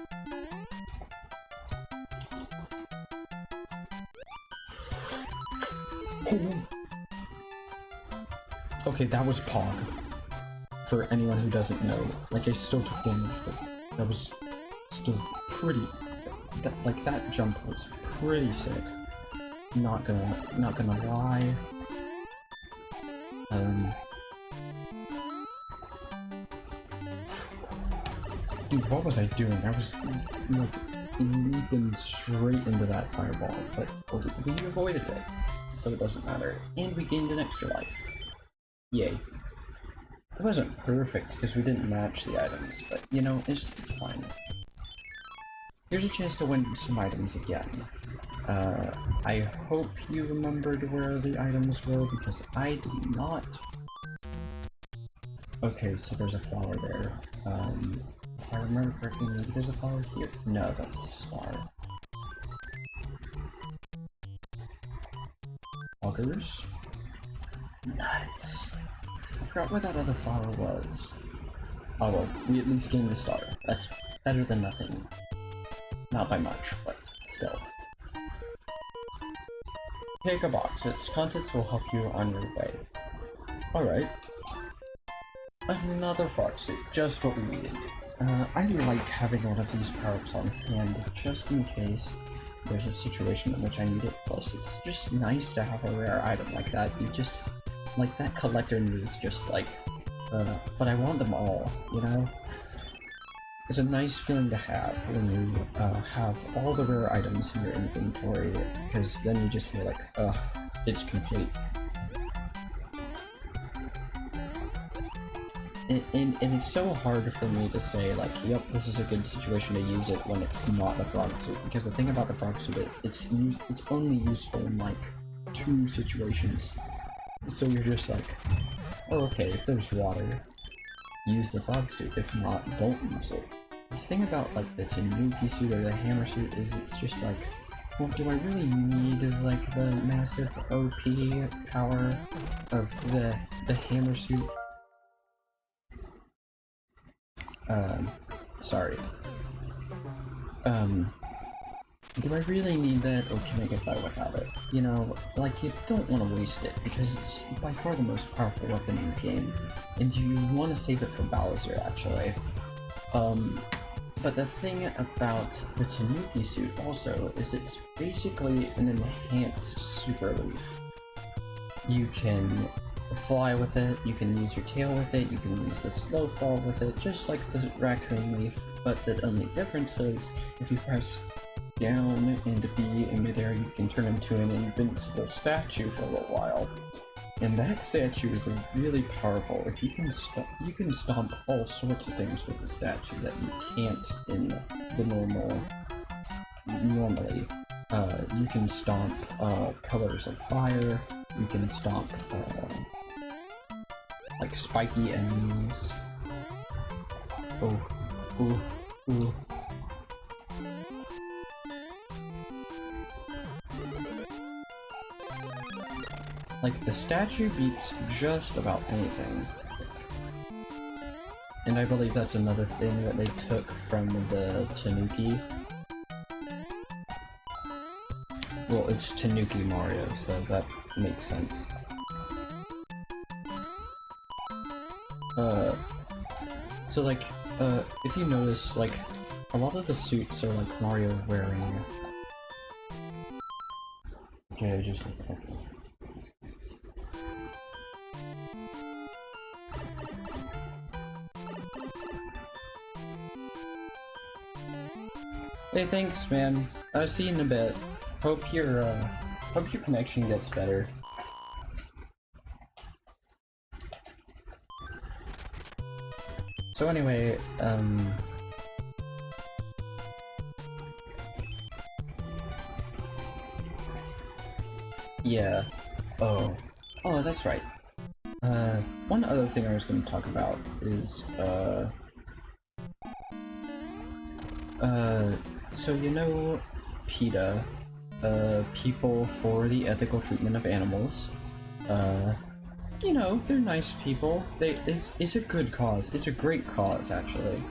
Okay, that was Pog. For anyone who doesn't know, like I still took damage, but that was still pretty. That jump was pretty sick. Not gonna lie. Dude, what was I doing? I was like leaping straight into that fireball, but we avoided it, so it doesn't matter. And we gained an extra life. Yay. It wasn't perfect because we didn't match the items, but you know, it's fine. Here's a chance to win some items again. I hope you remembered where the items were because I did not. Okay, so there's a flower there. If I remember correctly, maybe there's a flower here. No, that's a star. Augers? Nuts. I forgot where that other flower was. Oh well, we at least gained the star. That's better than nothing. Not by much, but still. Pick a box. Its contents will help you on your way. Alright. Another frog suit. Just what we needed. I like having one of these power-ups on hand, just in case there's a situation in which I need it. Plus, it's just nice to have a rare item like that. You just... like, that collector needs just, like... but I want them all, you know? It's a nice feeling to have when you have all the rare items in your inventory, because then you just feel like, ugh, it's complete. And it's so hard for me to say, like, yep, this is a good situation to use it when it's not a frog suit, because the thing about the frog suit is it's only useful in, like, 2 situations. So you're just like, oh, okay, if there's water, use the frog suit. If not, don't use it. The thing about, like, the Tanuki suit or the hammer suit is it's just like, well, do I really need, like, the massive OP power of the hammer suit? Sorry. Do I really need that, or can I get by without it? You know, like, you don't want to waste it, because it's by far the most powerful weapon in the game, and you want to save it for Bowser, actually. But the thing about the Tanuki suit also is it's basically an enhanced super leaf. You can fly with it, you can use your tail with it, you can use the slow fall with it, just like the raccoon leaf, but the only difference is if you press down and B in midair, you can turn into an invincible statue for a little while. And that statue is really powerful. If you can stomp all sorts of things with the statue that you can't in the normally. You can stomp pillars of fire, you can stomp like spiky enemies. Ooh. Like, the statue beats just about anything. And I believe that's another thing that they took from the Tanuki. Well, it's Tanuki Mario, so that makes sense. So like, if you notice, like, a lot of the suits are like Mario wearing... Okay, just like, okay. Hey, thanks, man. I'll see you in a bit. Hope your connection gets better. So anyway, yeah. Oh, that's right. One other thing I was going to talk about is, so you know PETA, People for the Ethical Treatment of Animals, you know, they're nice people. It's a good cause. It's a great cause, actually.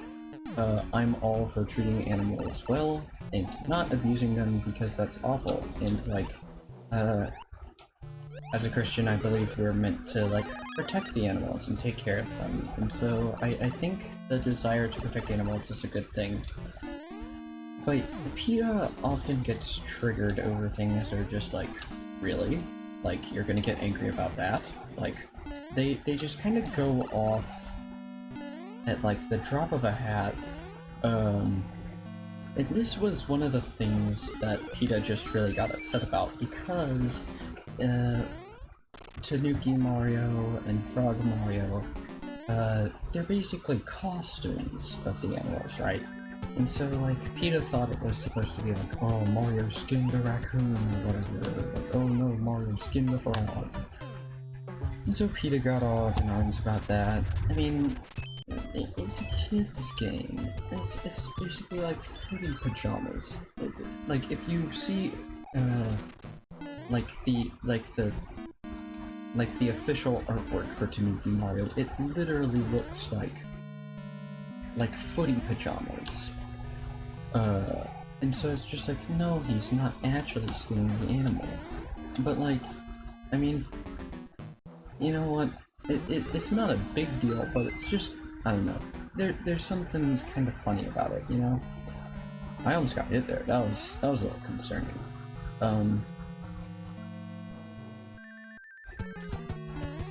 I'm all for treating animals well, and not abusing them because that's awful, and like, as a Christian, I believe we're meant to, like, protect the animals and take care of them. And so I think the desire to protect animals is a good thing. But PETA often gets triggered over things that are just like, really? Like, you're gonna get angry about that? Like, they just kind of go off at, like, the drop of a hat. And this was one of the things that PETA just really got upset about, because Tanuki Mario and Frog Mario, they're basically costumes of the animals, right? And so, like, PETA thought it was supposed to be like, oh, Mario skinned a raccoon or whatever, like, oh no, Mario skinned the frog. And so PETA got all up in arms about that. I mean, it's a kid's game. It's basically like footy pajamas. Like, if you see, like the official artwork for Tanuki Mario, it literally looks like footy pajamas. And so it's just like, no, he's not actually skinning the animal. But, like, I mean, you know what? It's not a big deal, but it's just, I don't know. There's something kind of funny about it, you know? I almost got hit there. That was a little concerning.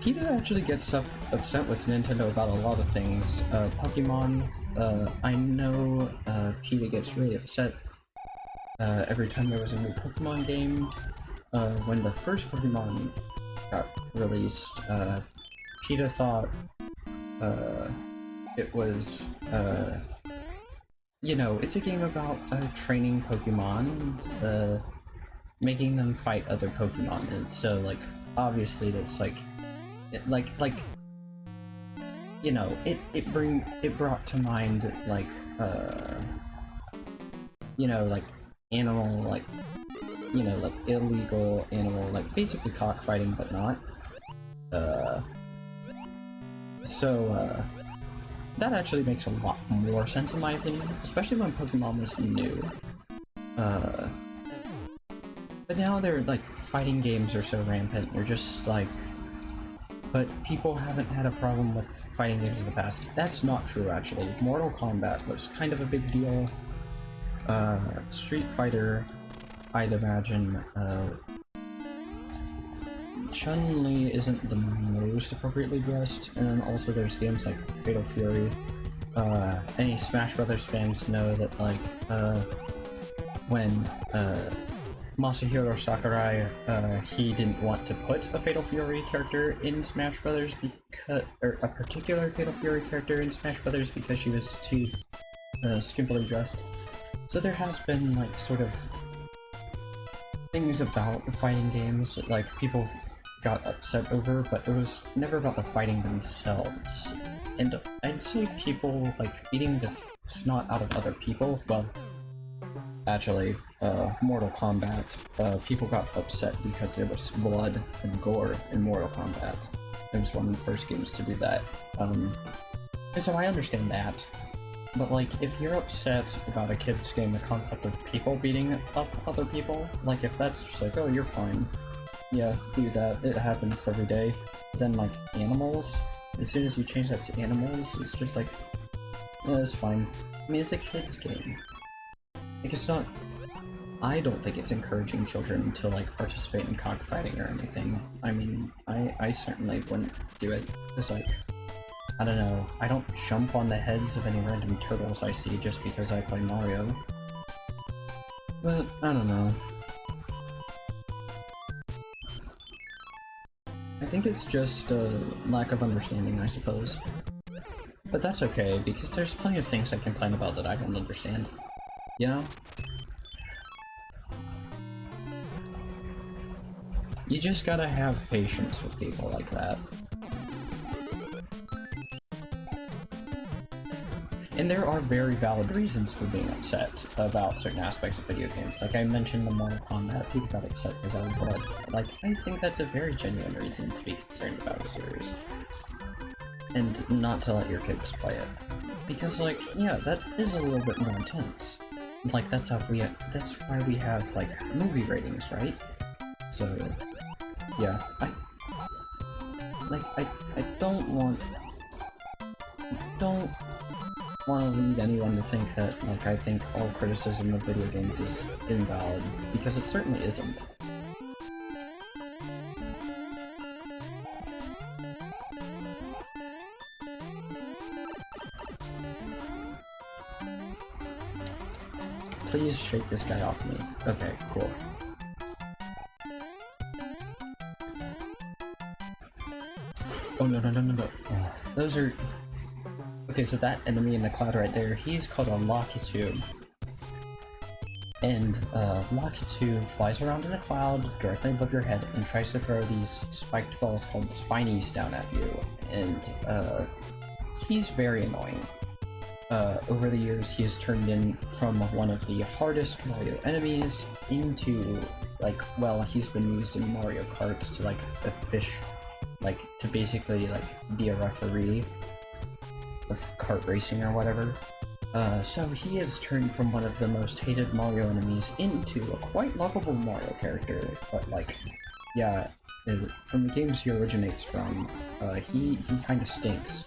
PETA actually gets upset with Nintendo about a lot of things. Pokemon, I know PETA gets really upset every time there was a new Pokemon game. When the first Pokemon got released, PETA thought it was, you know, it's a game about training Pokemon and making them fight other Pokemon, and so, like, obviously that's like, you know, it brought to mind, like, you know, like, animal, like, you know, like, illegal animal, like, basically cockfighting, but not. So, that actually makes a lot more sense in my opinion, especially when Pokemon was new. But now they're, like, fighting games are so rampant, you're just, like, but people haven't had a problem with fighting games in the past. That's not true, actually. Mortal Kombat was kind of a big deal. Street Fighter, I'd imagine, Chun-Li isn't the most appropriately dressed, and also there's games like Fatal Fury. Any Smash Brothers fans know that, like, when, Masahiro Sakurai, he didn't want to put a Fatal Fury character in Smash Brothers because, or a particular Fatal Fury character in Smash Brothers because she was too, skimpily dressed. So there has been, like, sort of things about the fighting games that, like, people got upset over, but it was never about the fighting themselves. And I'd say people, like, beating the snot out of other people, well, actually, Mortal Kombat, people got upset because there was blood and gore in Mortal Kombat. It was one of the first games to do that. And so I understand that. But, like, if you're upset about a kid's game, the concept of people beating up other people, like, if that's just like, oh, you're fine, yeah, do that, it happens every day. But then, like, animals, as soon as you change that to animals, it's just like, yeah, it's fine. I mean, it's a kid's game. Like, it's not, I don't think it's encouraging children to, like, participate in cockfighting or anything. I mean, I certainly wouldn't do it, because, like, I don't know, I don't jump on the heads of any random turtles I see just because I play Mario. But, I don't know. I think it's just a lack of understanding, I suppose. But that's okay, because there's plenty of things I complain about that I don't understand. You know? You just gotta have patience with people like that. And there are very valid reasons for being upset about certain aspects of video games. Like I mentioned the Mortal Kombat, people got upset because I was blood. Like, I think that's a very genuine reason to be concerned about a series. And not to let your kids play it. Because, like, yeah, that is a little bit more intense. Like, that's why we have, like, movie ratings, right? So, yeah, I don't want to lead anyone to think that, like, I think all criticism of video games is invalid, because it certainly isn't. Please shake this guy off me. Okay, cool. Oh, no. Those are... Okay, so that enemy in the cloud right there, he's called a Lakitu. And, Lakitu flies around in a cloud directly above your head and tries to throw these spiked balls called Spinies down at you. And, he's very annoying. Over the years, he has turned in from one of the hardest Mario enemies into, like, well, he's been used in Mario Kart to, like, a fish, like, to basically, like, be a referee of kart racing or whatever. So he has turned from one of the most hated Mario enemies into a quite lovable Mario character, but, like, yeah, from the games he originates from, he kind of stinks.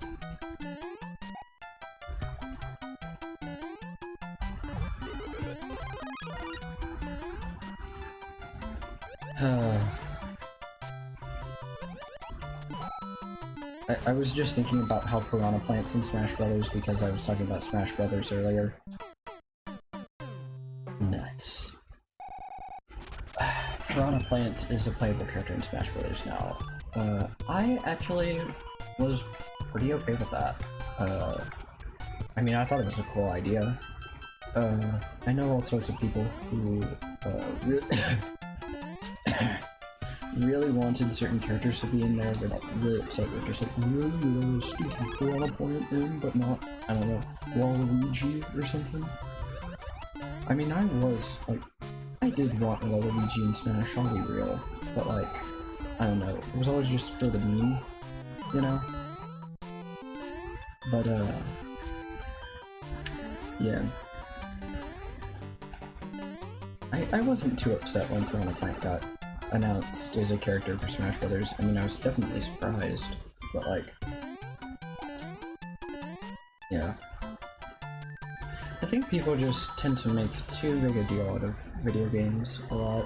I was just thinking about how Piranha Plant's in Smash Brothers because I was talking about Smash Brothers earlier. Nuts. Piranha Plant is a playable character in Smash Brothers now. I actually was pretty okay with that. I mean, I thought it was a cool idea. I know all sorts of people who, really wanted certain characters to be in there. They're like really upset. They're just like, really, stinky Piranha Plant in, but not, I don't know, Waluigi or something. I mean, I did want Waluigi in Smash, I'll be real, but like, I don't know, it was always just for the meme, you know? But, yeah. I wasn't too upset when Piranha Plant got announced as a character for Smash Brothers. I mean, I was definitely surprised, but like, yeah. I think people just tend to make too big a deal out of video games a lot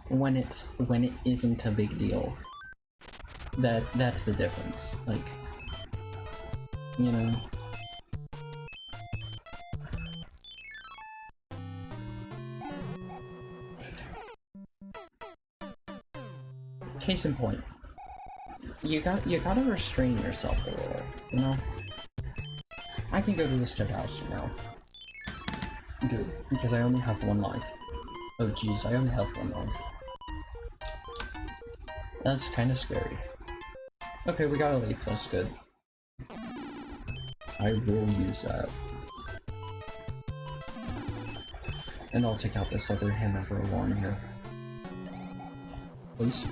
when it isn't a big deal. That's the difference. Like, you know. Case in point, you gotta restrain yourself a little, you know? I can go to this Toad house now. Good, because I only have one life. Oh jeez, I only have one life. That's kinda scary. Okay, we got a leaf, that's good. I will use that. And I'll take out this other Hammer Bro one here. Please?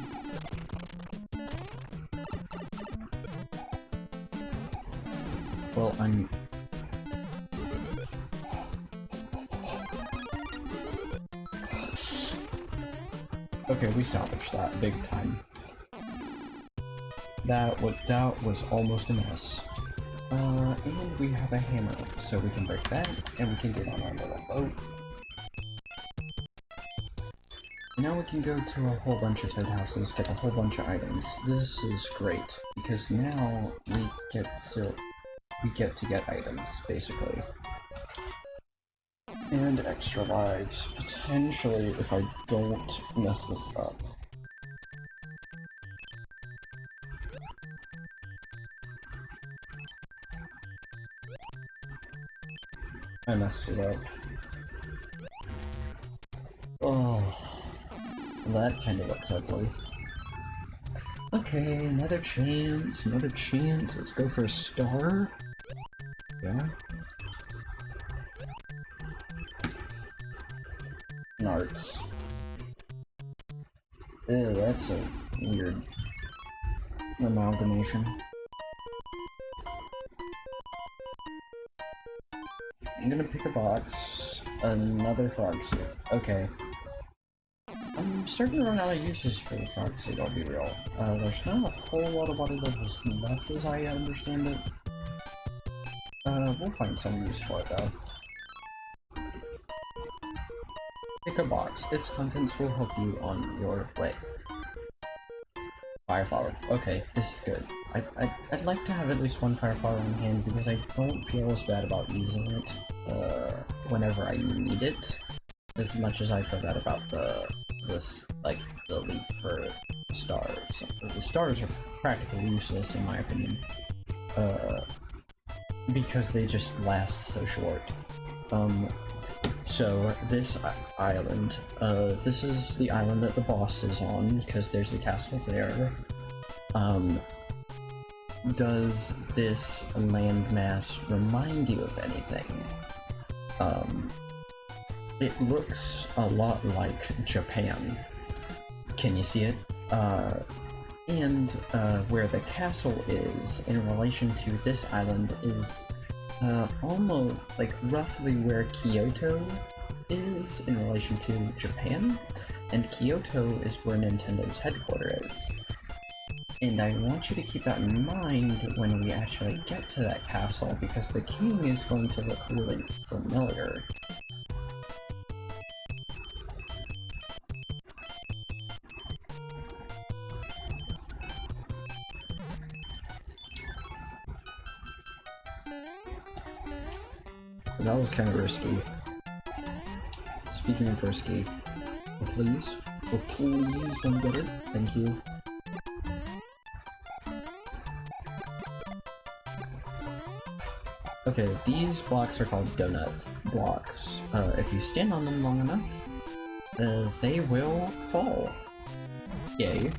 Well, I'm... Okay, we salvaged that big time. That was almost a mess. And we have a hammer, so we can break that, and we can get on our little boat. Now we can go to a whole bunch of Toad houses, get a whole bunch of items. This is great, because now we get to get items, basically. And extra lives, potentially, if I don't mess this up. I messed it up. Oh, that kind of looks ugly. Okay, another chance, let's go for a star. Yeah. Narts. Ew, that's a weird amalgamation. I'm gonna pick a box. Another frog suit. Okay. I'm starting to run out of uses for the frog seed, I'll be real. There's not a whole lot of water levels left as I understand it. We'll find some use for it though. Pick a box. Its contents will help you on your way. Fireflower. Okay, this is good. I'd like to have at least one fireflower on hand because I don't feel as bad about using it whenever I need it, as much as I feel bad about the leap for stars. The stars are practically useless in my opinion, because they just last so short. So this island, this is the island that the boss is on, because there's a castle there. Does this landmass remind you of anything? It looks a lot like Japan. Can you see it? And where the castle is in relation to this island is almost like roughly where Kyoto is in relation to Japan, and Kyoto is where Nintendo's headquarters is. And I want you to keep that in mind when we actually get to that castle, because the king is going to look really familiar. That was kind of risky. Speaking of risky, oh please, let me get it. Thank you. Okay, these blocks are called donut blocks. If you stand on them long enough, they will fall. Yay.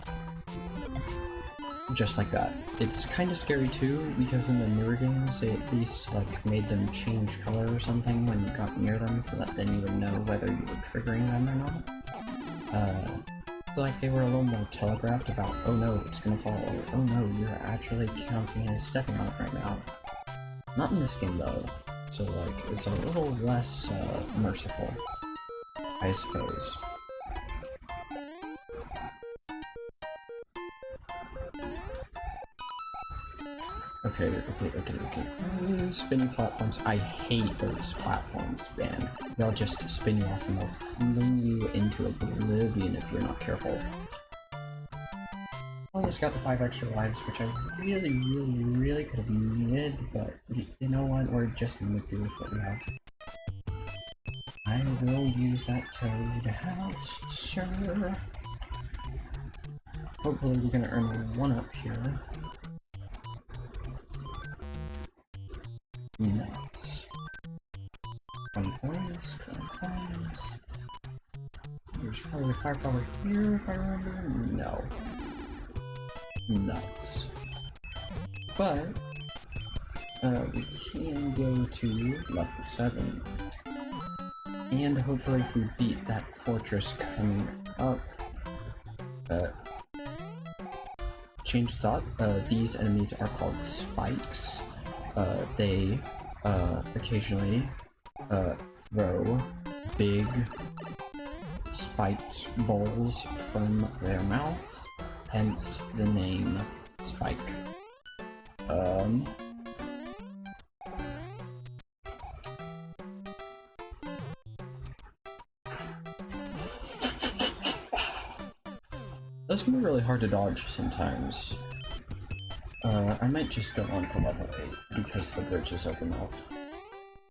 Just like that. It's kind of scary too, because in the newer games, they at least like made them change color or something when you got near them, so that then you would know whether you were triggering them or not. So like they were a little more telegraphed about, oh no, it's gonna fall, or oh no, you're actually counting as stepping on it right now. Not in this game though, so like it's a little less merciful, I suppose. Okay. Spinning platforms. I hate those platforms, man. They'll just spin you off and they'll fling you into oblivion if you're not careful. Almost got the 5 extra lives, which I really could have needed, but you know what? We're just gonna do with what we have. I will use that toad house, sure. Hopefully we're gonna earn 1 up here. Nuts. 20 coins. There's probably a fireflower here if I remember. No. Nuts. But we can go to level 7. And hopefully if we beat that fortress coming up, change of thought, these enemies are called spikes. They occasionally throw big spiked balls from their mouth, hence the name Spike. Those can be really hard to dodge sometimes. I might just go on to level 8 because the bridge is open now.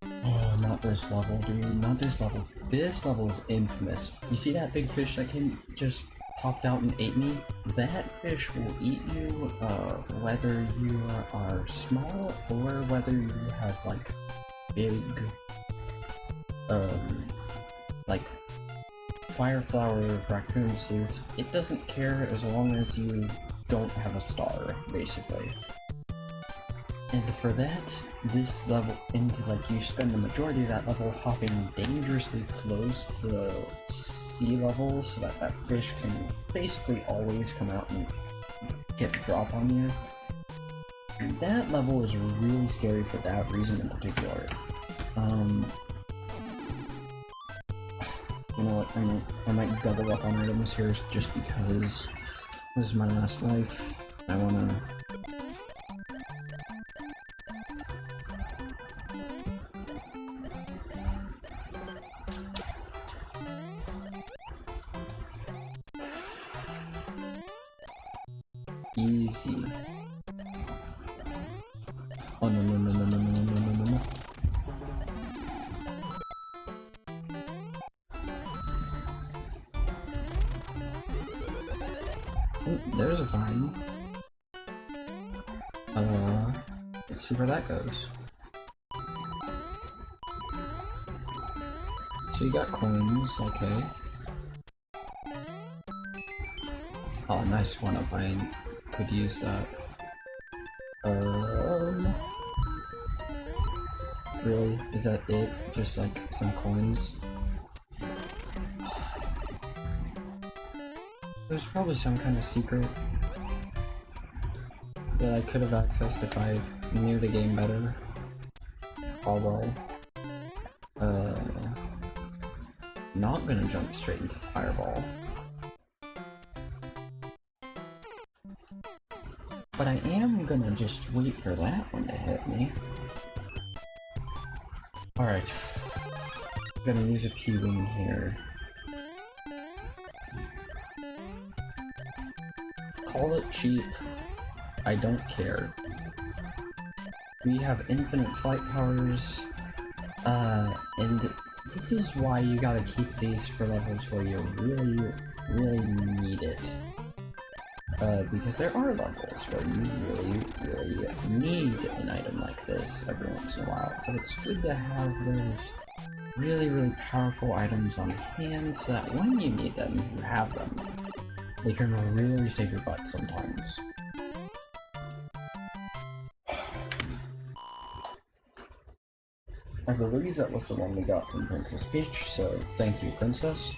Oh, not this level, dude. Not this level. This level is infamous. You see that big fish that just popped out and ate me? That fish will eat you, whether you are small or whether you have, like, big, like, Fireflower raccoon suit. It doesn't care as long as you don't have a star, basically. And for that, this level, you spend the majority of that level hopping dangerously close to the sea level so that that fish can basically always come out and get a drop on you. And that level is really scary for that reason in particular. You know what, I might double up on items here just because this is my last life. I wanna... Easy. Oh no no no no no no no no no no. Ooh, there's a vine. Let's see where that goes. So you got coins, okay. Oh, nice one up. I could use that. Really? Is that it? Just like some coins? There's probably some kind of secret that I could have accessed if I knew the game better. Oh well. Not gonna jump straight into the fireball. But I am gonna just wait for that one to hit me. Alright. Gonna use a P-Wing here. Call it cheap. I don't care. We have infinite flight powers. And this is why you gotta keep these for levels where you really, really need it. Because there are levels where you really need an item like this every once in a while. So it's good to have those really powerful items on hand so that when you need them, you have them. They can really save your butt sometimes. I believe that was the one we got from Princess Peach, so thank you, Princess.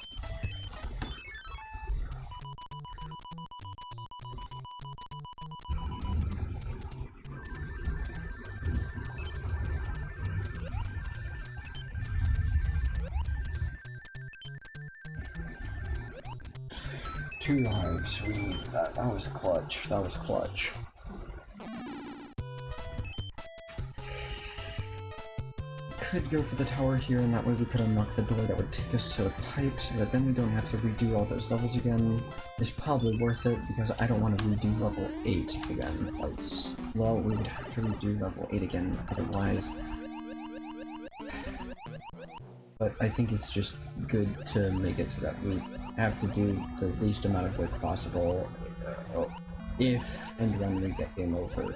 Two lives, we needed that. That was clutch. That was clutch. Could go for the tower here, and that way we could unlock the door that would take us to the pipe, so that then we don't have to redo all those levels again. It's probably worth it, because I don't want to redo level 8 again. Well, we would have to redo level 8 again, otherwise. But I think it's just good to make it so that we have to do the least amount of work possible if and when we get game over.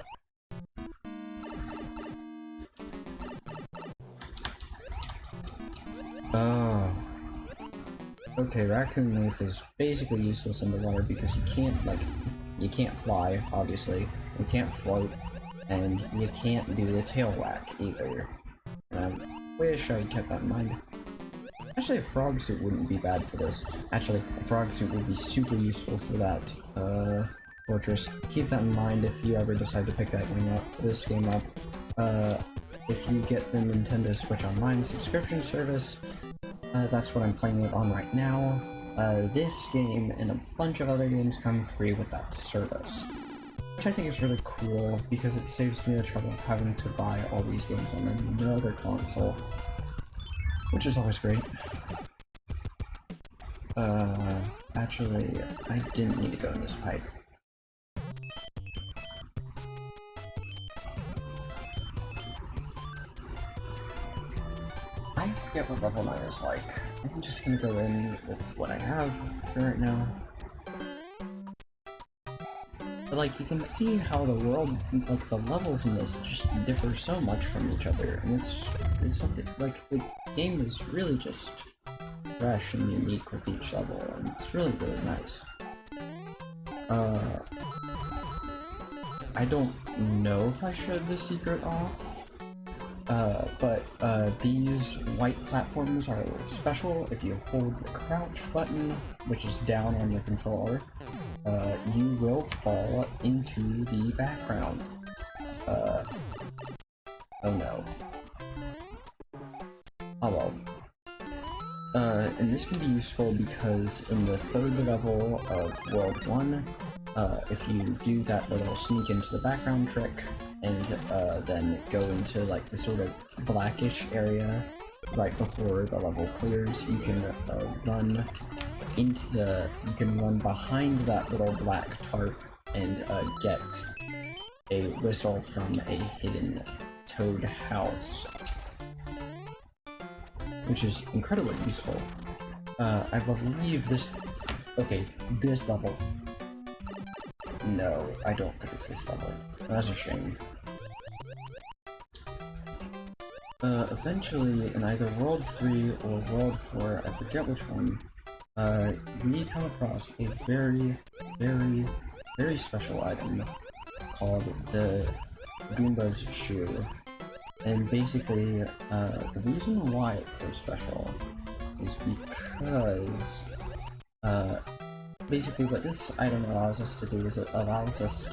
Oh. Okay, Raccoon Leaf is basically useless in the water because you can't fly, obviously, you can't float, and you can't do the tail whack either. And I wish I kept that in mind. Actually, a frog suit wouldn't be bad for this. Actually, a frog suit would be super useful for that, fortress. Keep that in mind if you ever decide to pick this game up. If you get the Nintendo Switch Online subscription service, that's what I'm playing it on right now. This game and a bunch of other games come free with that service. Which I think is really cool, because it saves me the trouble of having to buy all these games on another console. Which is always great. Actually, I didn't need to go in this pipe. I forget what level 9 is like. I'm just gonna go in with what I have for right now. But like, you can see how the world, like the levels in this just differ so much from each other, and it's something, like, the game is really just fresh and unique with each level, and it's really nice. I don't know if I showed the secret off, but these white platforms are special. If you hold the crouch button, which is down on your controller, you will fall into the background. Oh no. Oh well. And this can be useful because in the third level of World 1, if you do that little sneak into the background trick and then go into like the sort of blackish area right before the level clears, you can run behind that little black tarp and get a whistle from a hidden toad house, which is incredibly useful. I believe this... Okay, this level. No, I don't think it's this level. That's a shame. Eventually, in either World 3 or World 4, I forget which one, we come across a very, very, very special item called the Goomba's Shoe. And basically, the reason why it's so special is because, basically what this item allows us to do is it allows us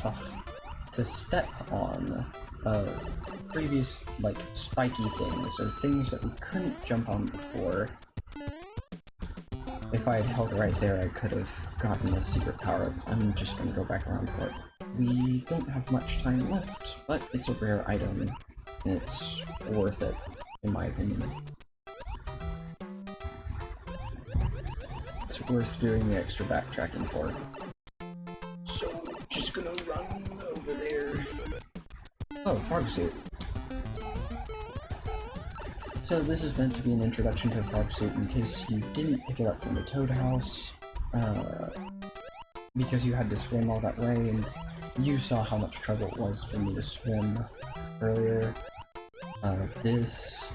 to step on previous, like, spiky things, or things that we couldn't jump on before. If I had held it right there, I could have gotten a secret power-up. I'm just gonna go back around for it. We don't have much time left, but it's a rare item, and it's worth it, in my opinion. It's worth doing the extra backtracking for. So, just gonna run over there. Oh, frog suit. So this is meant to be an introduction to the frog suit in case you didn't pick it up from the Toad House, because you had to swim all that way, and you saw how much trouble it was for me to swim earlier. This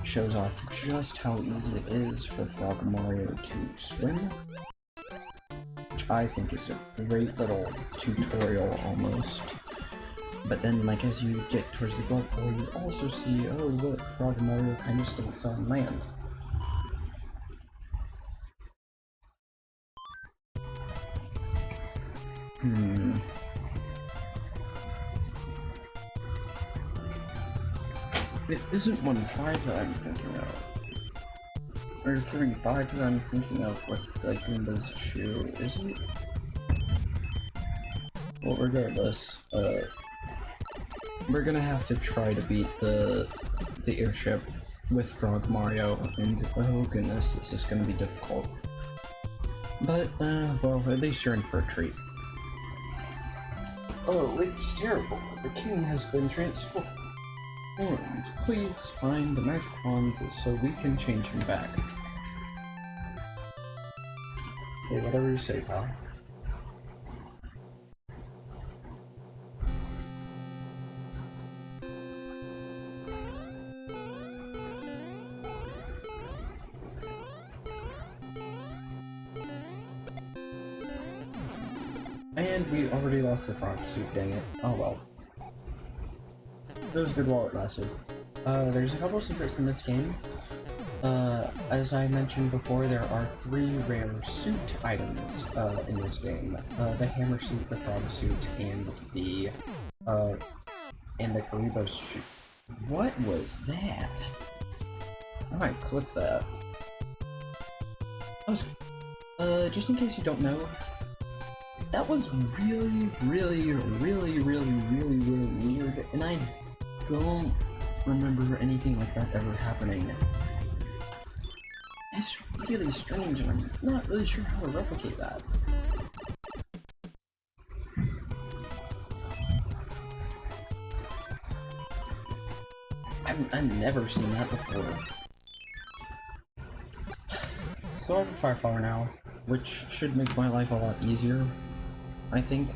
shows off just how easy it is for Frog Mario to swim, which I think is a great little tutorial almost. But then, like, as you get towards the Golf Hole, you also see, oh look, Frog Mario kind of stinks on land. It isn't 1-5 that I'm thinking of. Or 3-5 that I'm thinking of with the Goomba's Shoe, is it? Well, regardless, we're gonna have to try to beat the airship with Frog Mario, and oh goodness, this is gonna be difficult. But, well, at least you're in for a treat. Oh, it's terrible. The king has been transformed. Please find the magic wand so we can change him back. Okay, whatever you say, pal. And we already lost the frog suit, dang it. Oh well. It was good while it lasted. There's a couple secrets in this game. As I mentioned before, there are 3 rare suit items in this game. The hammer suit, the frog suit, and the Karibo's suit. What was that? I might clip that. Just in case you don't know, that was really weird, and I don't remember anything like that ever happening. It's really strange, and I'm not really sure how to replicate that. I've never seen that before. So I have a fire flower now, which should make my life a lot easier, I think.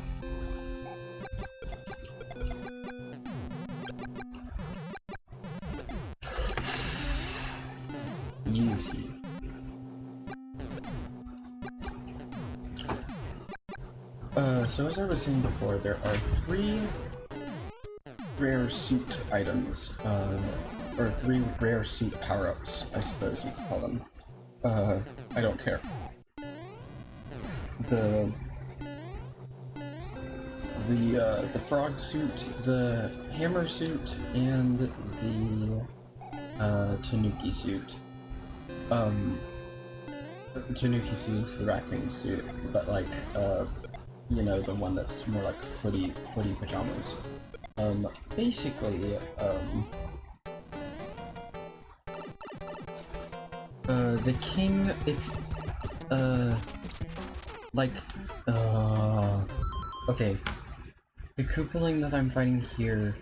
Easy. So as I was saying before, there are 3 rare suit items, or 3 rare suit power-ups, I suppose you could call them. I don't care. The frog suit, the hammer suit, and the Tanuki suit. Tanuki suit is the raccoon suit, but like, you know, the one that's more like footy pajamas. Basically, the king, if, like, okay, the Koopaling that I'm fighting here,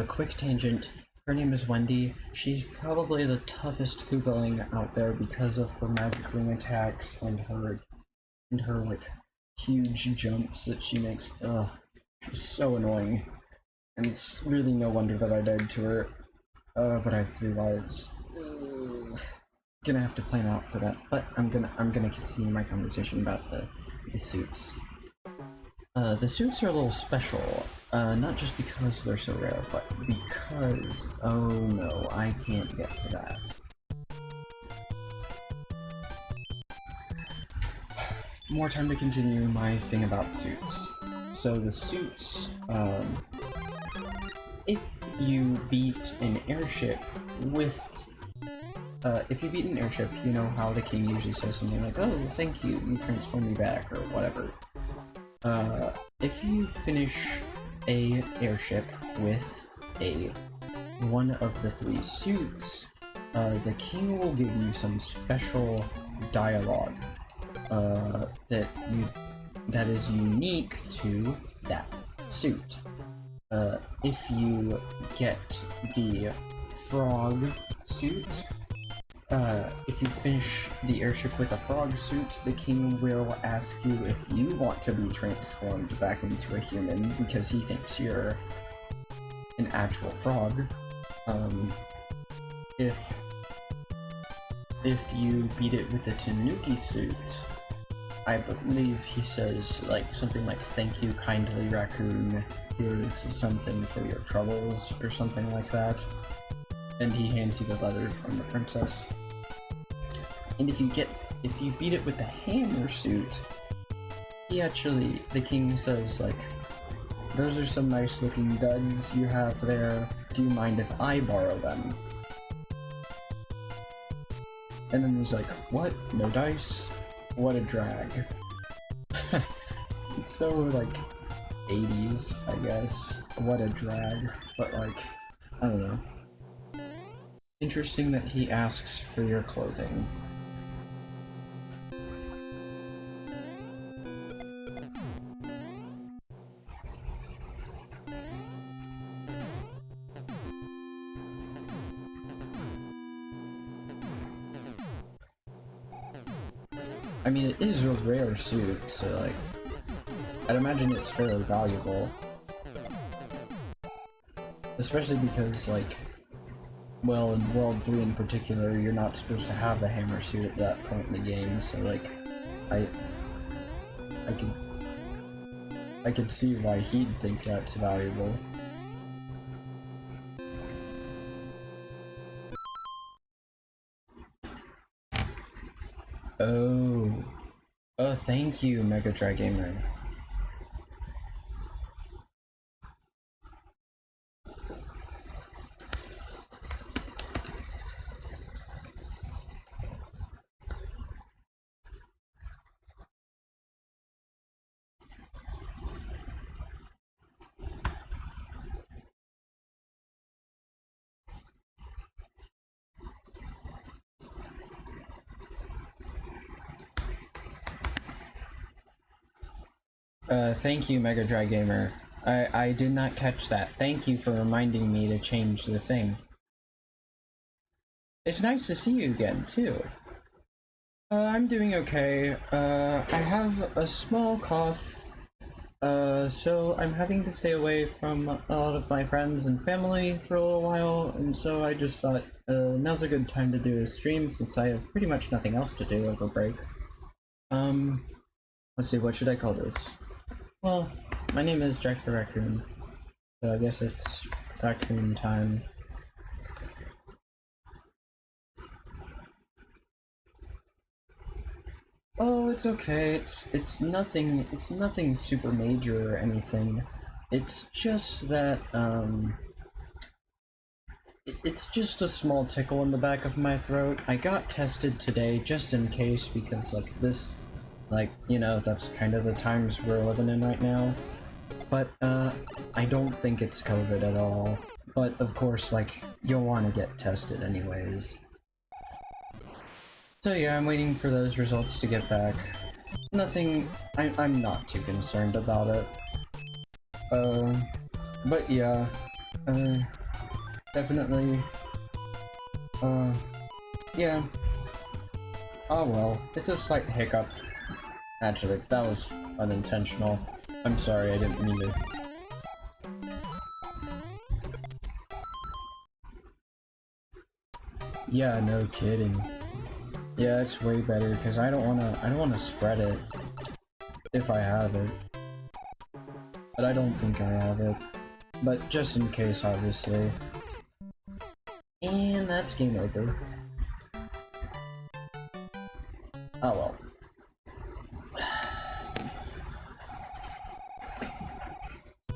quick tangent, her name is Wendy. She's probably the toughest Koopaling out there because of her magic ring attacks and her like huge jumps that she makes. Ugh, she's so annoying, and it's really no wonder that I died to her. But I have 3 lives. Gonna have to plan out for that, but I'm gonna continue my conversation about the suits. The suits are a little special, not just because they're so rare, but because, oh no, I can't get to that. More time to continue my thing about suits. So the suits, if you beat an airship with, you know how the king usually says something like, oh, thank you, you transform me back, or whatever. If you finish a airship with one of the 3 suits, the king will give you some special dialogue, that is unique to that suit. If you get the frog suit, if you finish the airship with a frog suit, the king will ask you if you want to be transformed back into a human because he thinks you're an actual frog. If you beat it with the Tanuki suit, I believe he says like something like, thank you kindly raccoon, here's something for your troubles, or something like that. And he hands you the letter from the princess. And if you beat it with the hammer suit, the king says like, those are some nice looking duds you have there, do you mind if I borrow them? And then he's like, what? No dice? What a drag. It's so like 80s, I guess. What a drag. But like, I don't know. Interesting that he asks for your clothing. I mean, it is a rare suit, so like, I'd imagine it's fairly valuable. Especially because, like, well, in World 3 in particular, you're not supposed to have the hammer suit at that point in the game, so like, I could see why he'd think that's valuable. Oh, thank you, Mega Dry Gamer. Thank you, Mega Dry Gamer. I did not catch that. Thank you for reminding me to change the thing. It's nice to see you again, too. I'm doing okay. I have a small cough. So I'm having to stay away from a lot of my friends and family for a little while, and so I just thought, now's a good time to do a stream since I have pretty much nothing else to do over break. Let's see, what should I call this? Well, my name is Jack the Raccoon, so I guess it's raccoon time. Oh, it's okay. It's nothing super major or anything. It's just that it's just a small tickle in the back of my throat. I got tested today just in case because like this, like, you know, that's kind of the times we're living in right now. But I don't think it's COVID at all. But of course, like, you'll want to get tested anyways. So yeah, I'm waiting for those results to get back. Nothing, I'm not too concerned about it. But yeah, definitely, yeah. Oh well, it's a slight hiccup. Actually, that was unintentional. I'm sorry, I didn't mean to. Yeah, no kidding. Yeah, it's way better because I don't wanna spread it if I have it. But I don't think I have it. But just in case, obviously. And that's game over. Oh well.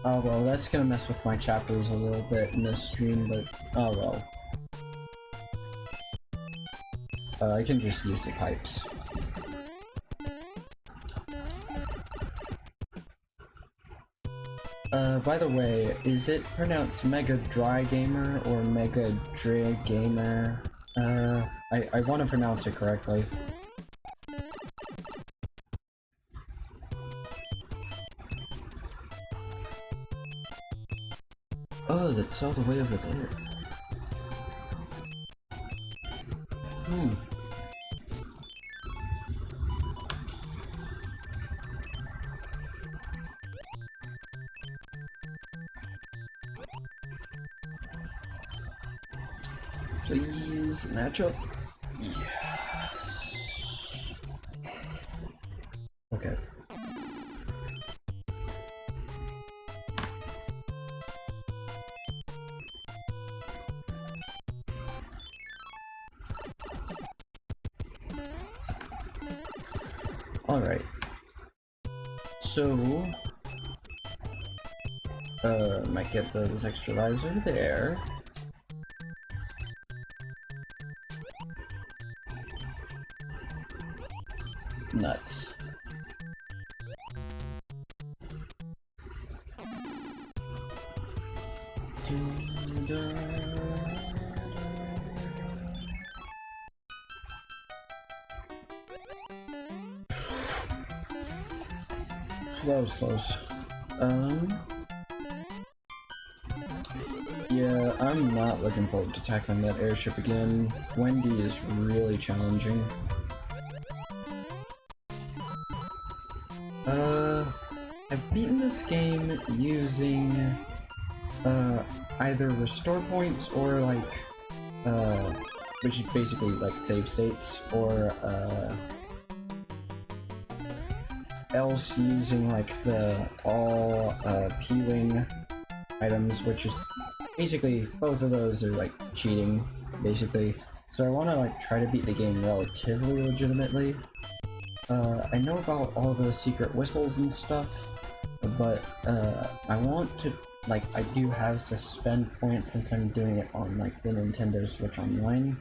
Oh well, that's gonna mess with my chapters a little bit in this stream, but oh well. I can just use the pipes. By the way, is it pronounced Mega Dry Gamer or Mega Dry Gamer? I want to pronounce it correctly. Oh, that's all the way over there. Hmm. Please match up. Yes. Okay. Alright. So, might get those extra lives over there. Nuts. That was close. Yeah, I'm not looking forward to tackling that airship again. Wendy is really challenging. I've beaten this game using, either restore points or, like, which is basically, like, save states, or, else using, like, the all, P-Wing items, which is basically, both of those are, like, cheating, basically. So I want to, like, try to beat the game relatively legitimately. I know about all the secret whistles and stuff, but, I want to, like, I do have suspend points since I'm doing it on, like, the Nintendo Switch Online.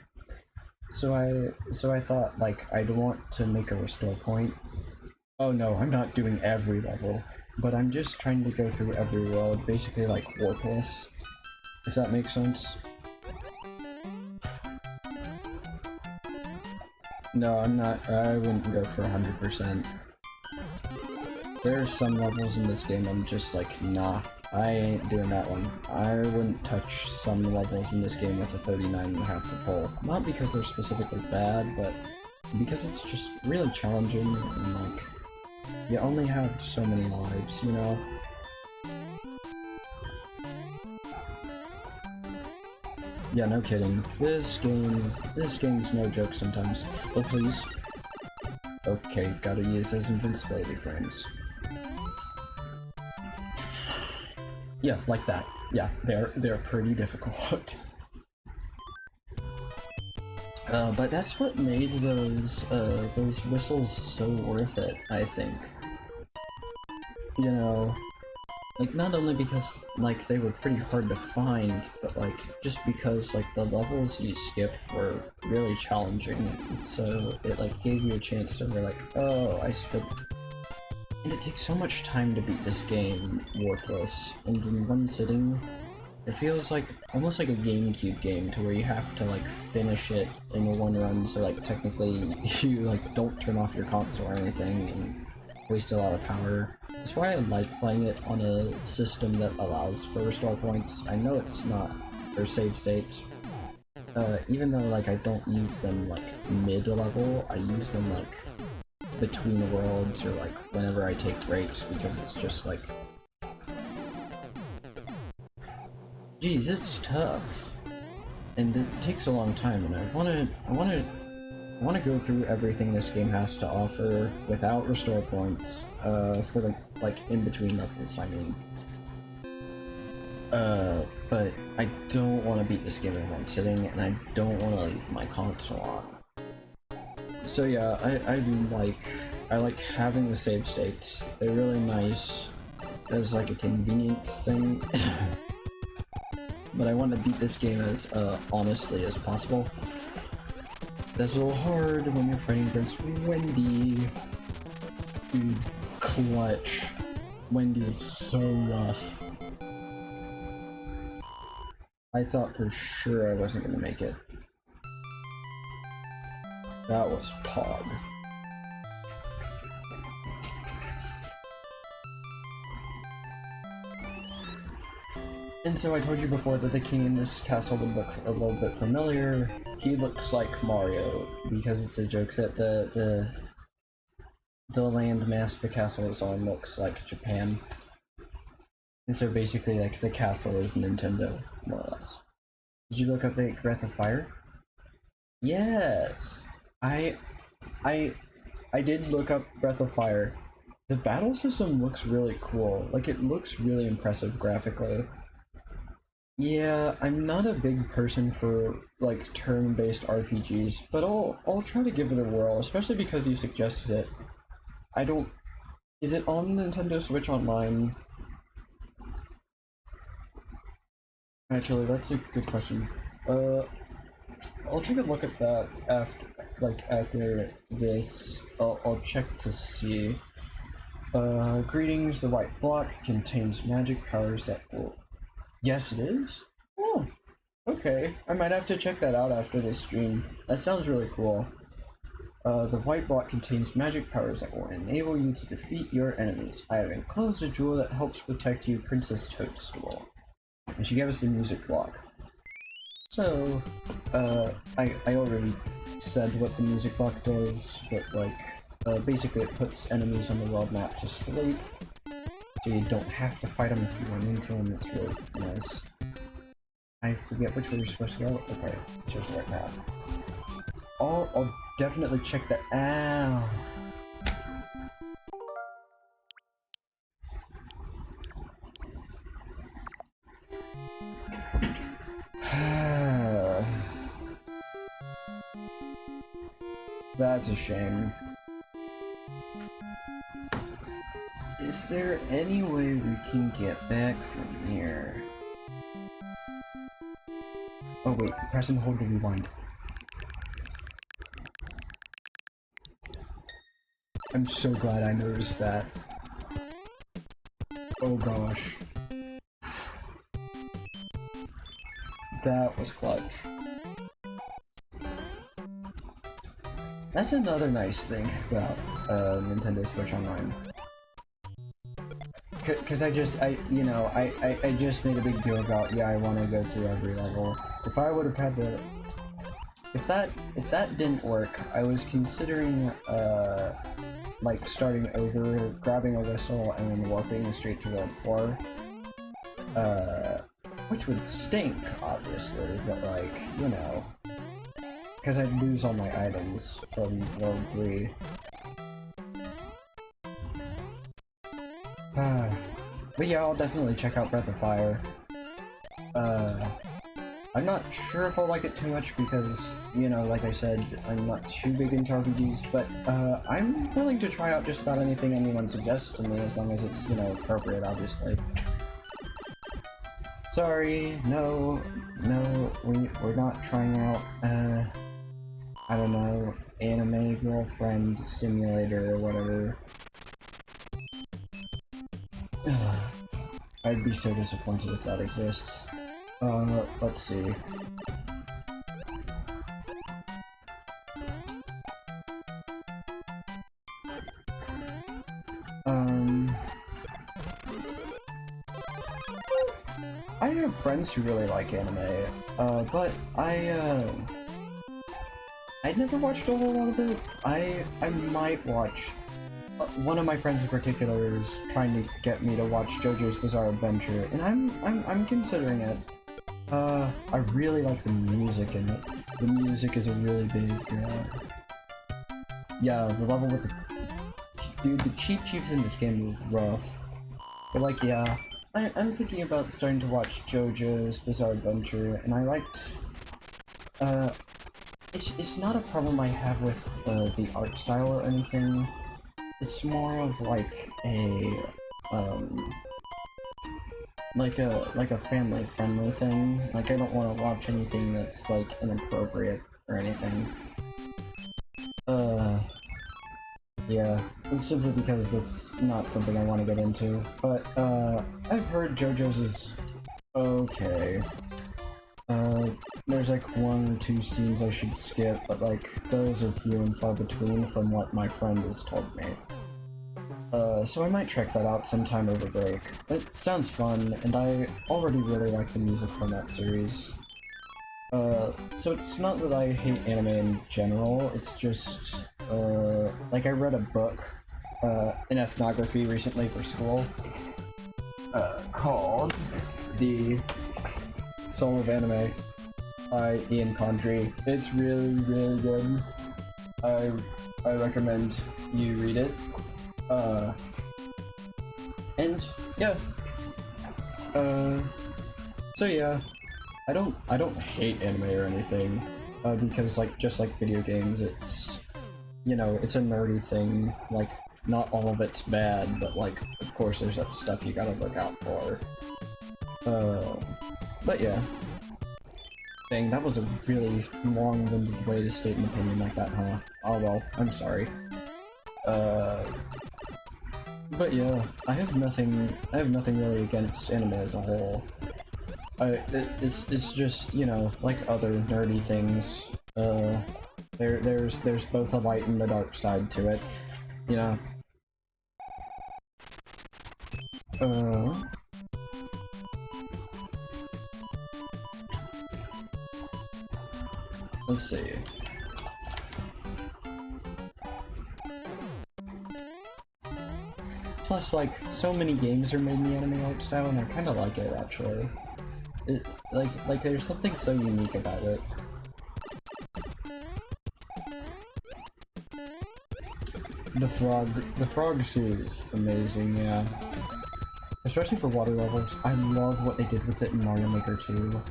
So I thought, like, I'd want to make a restore point. Oh no, I'm not doing every level, but I'm just trying to go through every world, basically like Warpless, if that makes sense. No, I'm not, I wouldn't go for 100%. There are some levels in this game I'm just like, nah, I ain't doing that one. I wouldn't touch some levels in this game with a 39.5 pull. Not because they're specifically bad, but because it's just really challenging and like, you only have so many lives, you know? Yeah, no kidding. This game's no joke sometimes. Oh, please. Okay, gotta use those invincibility frames. Yeah, like that. Yeah, they're pretty difficult. But that's what made those whistles so worth it, I think. You know, Like, not only because, like, they were pretty hard to find, but, like, just because, like, the levels you skip were really challenging, and so it, like, gave you a chance to be like, oh, I spent... And it takes so much time to beat this game warpless, and in one sitting, it feels like, almost like a GameCube game, to where you have to, like, finish it in one run, so, like, technically, you, like, don't turn off your console or anything, and waste a lot of power. That's why I like playing it on a system that allows for restore points. I know it's not, or save states, even though like I don't use them like mid-level, I use them like between worlds or like whenever I take breaks, because it's just like, geez, it's tough, and it takes a long time, and I wanna go through everything this game has to offer without restore points, for the, like, in-between levels, I mean. But I don't want to beat this game in one sitting, and I don't want to leave my console on. So yeah, I like having the save states. They're really nice as, like, a convenience thing. But I want to beat this game as, honestly as possible. That's a little hard when you're fighting against Wendy. Dude, clutch. Wendy is so rough. I thought for sure I wasn't gonna make it. That was Pog. And so I told you before that the king in this castle would look a little bit familiar. He looks like Mario, because it's a joke that the landmass the castle is on looks like Japan. And so basically, like, the castle is Nintendo, more or less. Did you look up the Breath of Fire? Yes! I did look up Breath of Fire. The battle system looks really cool. Like, it looks really impressive graphically. Yeah, I'm not a big person for, like, turn-based RPGs, but I'll try to give it a whirl, especially because you suggested it. I don't... Is it on Nintendo Switch Online? Actually, that's a good question. I'll take a look at that after this. I'll check to see. Greetings, the white block contains magic powers that will... Yes, it is? Oh, okay. I might have to check that out after this stream. That sounds really cool. The white block contains magic powers that will enable you to defeat your enemies. I have enclosed a jewel that helps protect you, Princess Toadstool. And she gave us the music block. So, I already said what the music block does, but like, basically it puts enemies on the world map to sleep. So you don't have to fight them if you run into them. It's really nice. I forget which way you're supposed to go. Okay, it's just right now. I'll definitely check that out. That's a shame. Is there any way we can get back from here? Oh wait, press and hold to rewind. I'm so glad I noticed that. Oh gosh. That was clutch. That's another nice thing about Nintendo Switch Online. Cause I just made a big deal about, yeah, I want to go through every level. If I would have had to, if that didn't work, I was considering like starting over, grabbing a whistle, and then warping straight to World 4. Which would stink, obviously, but like, you know, because I'd lose all my items from World 3. But yeah, I'll definitely check out Breath of Fire. I'm not sure if I'll like it too much because, you know, like I said, I'm not too big into RPGs, but I'm willing to try out just about anything anyone suggests to me as long as it's, you know, appropriate, obviously. Sorry, no, we're not trying out, I don't know, anime girlfriend simulator or whatever. I'd be so disappointed if that exists. Let's see. I have friends who really like anime, but I'd never watched a whole lot of it. I might watch. One of my friends in particular is trying to get me to watch JoJo's Bizarre Adventure, and I'm considering it. I really like the music in it. The music is a really big, yeah, the level with the... Dude, the cheap cheeps in this game are rough. But like, yeah, I'm thinking about starting to watch JoJo's Bizarre Adventure, and I liked... It's not a problem I have with, the art style or anything. It's more of like a, like a family-friendly thing. Like, I don't want to watch anything that's, like, inappropriate or anything. Yeah, it's simply because it's not something I want to get into. But, I've heard JoJo's is okay. There's like 1 or 2 scenes I should skip, but like, those are few and far between from what my friend has told me. So I might check that out sometime over break. It sounds fun, and I already really like the music from that series. So it's not that I hate anime in general, it's just, like I read a book, in ethnography recently for school, called The Soul of Anime by Ian Condry. It's really, really good. I recommend you read it. And yeah. So yeah, I don't hate anime or anything, because like, just like video games, it's, you know, it's a nerdy thing. Like, not all of it's bad, but like, of course there's that stuff you gotta look out for. But yeah. Dang, that was a really long-winded way to state an opinion like that, huh? Oh well, I'm sorry. But yeah, I have nothing really against anime as a whole. It's just, you know, like other nerdy things, there's both a light and a dark side to it, you know? Let's see. Plus, like, so many games are made in the anime art style, and I kinda like it, actually. Like, there's something so unique about it. The frog suit is amazing, yeah. Especially for water levels. I love what they did with it in Mario Maker 2.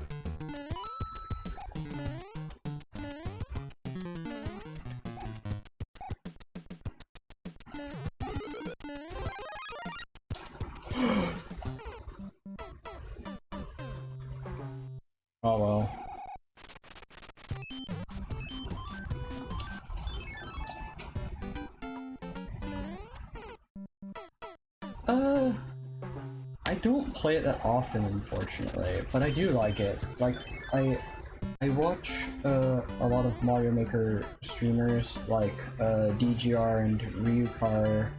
Oh well. I don't play it that often, unfortunately, but I do like it. Like, I watch a lot of Mario Maker streamers, like DGR and Ryukar.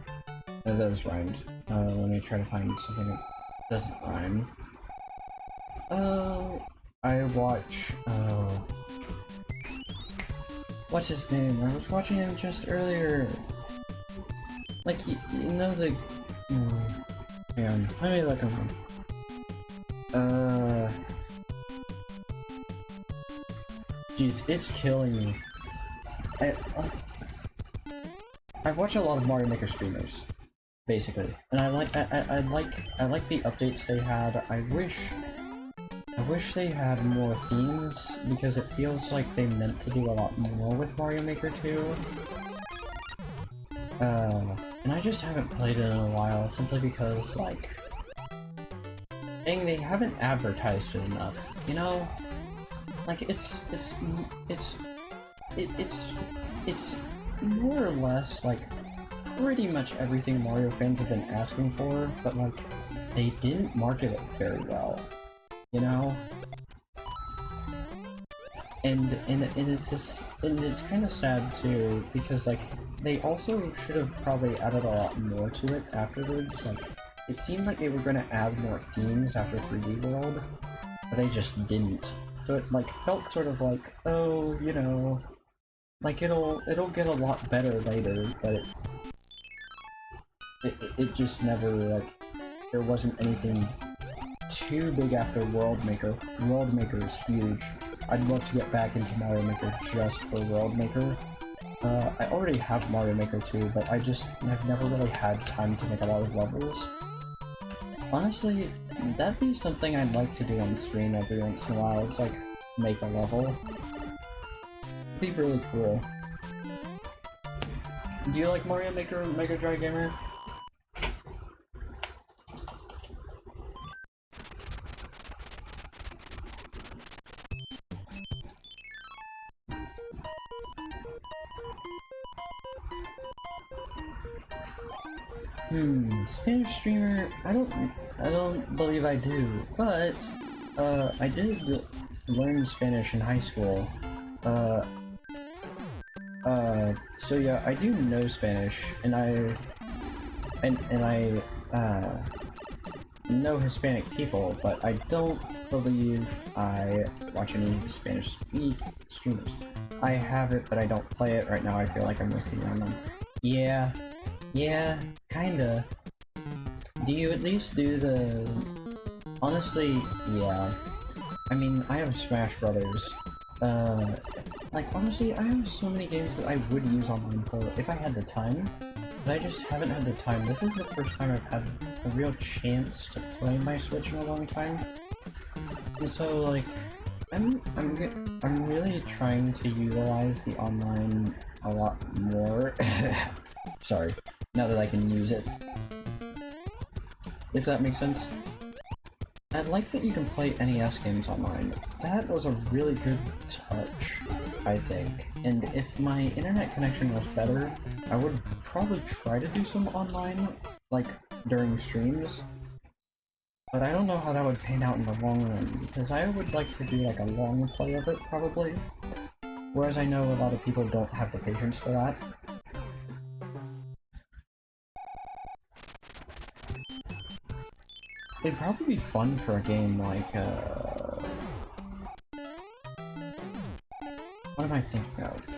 Those rhymed. Let me try to find something that doesn't rhyme. I watch, what's his name? I was watching him just earlier. Like, you know the... hang on, let me look him up. Jeez, it's killing me. I watch a lot of Mario Maker streamers, basically, and I like the updates they had. I wish wish they had more themes, because it feels like they meant to do a lot more with Mario Maker 2. And I just haven't played it in a while, simply because, like, dang, they haven't advertised it enough, you know? Like, it's more or less, like, pretty much everything Mario fans have been asking for, but, like, they didn't market it very well, you know? And it's just, and it's kind of sad too, because, like, they also should have probably added a lot more to it afterwards. Like, it seemed like they were going to add more themes after 3D World, but they just didn't. So it, like, felt sort of like, oh, you know, like, it'll get a lot better later, but it just never, like, there wasn't anything too big after World Maker. World Maker is huge. I'd love to get back into Mario Maker just for World Maker. I already have Mario Maker 2, but I just have never really had time to make a lot of levels. Honestly, that'd be something I'd like to do on stream every once in a while. It's like, make a level. It'd be really cool. Do you like Mario Maker, Mega Dry Gamer? Spanish streamer, I don't believe I do, but, I did learn Spanish in high school. So yeah, I do know Spanish, and I know Hispanic people, but I don't believe I watch any Spanish streamers. I have it, but I don't play it right now. I feel like I'm wasting on them. Yeah, kinda. Do you at least do the... Honestly, yeah. I mean, I have Smash Brothers. Like, honestly, I have so many games that I would use online for if I had the time, but I just haven't had the time. This is the first time I've had a real chance to play my Switch in a long time. And so, like, I'm really trying to utilize the online a lot more. Sorry, now that I can use it. If that makes sense. I like that you can play NES games online. That was a really good touch, I think. And if my internet connection was better, I would probably try to do some online, like, during streams. But I don't know how that would pan out in the long run, because I would like to do, like, a long play of it, probably. Whereas I know a lot of people don't have the patience for that. It'd probably be fun for a game like, what am I thinking of?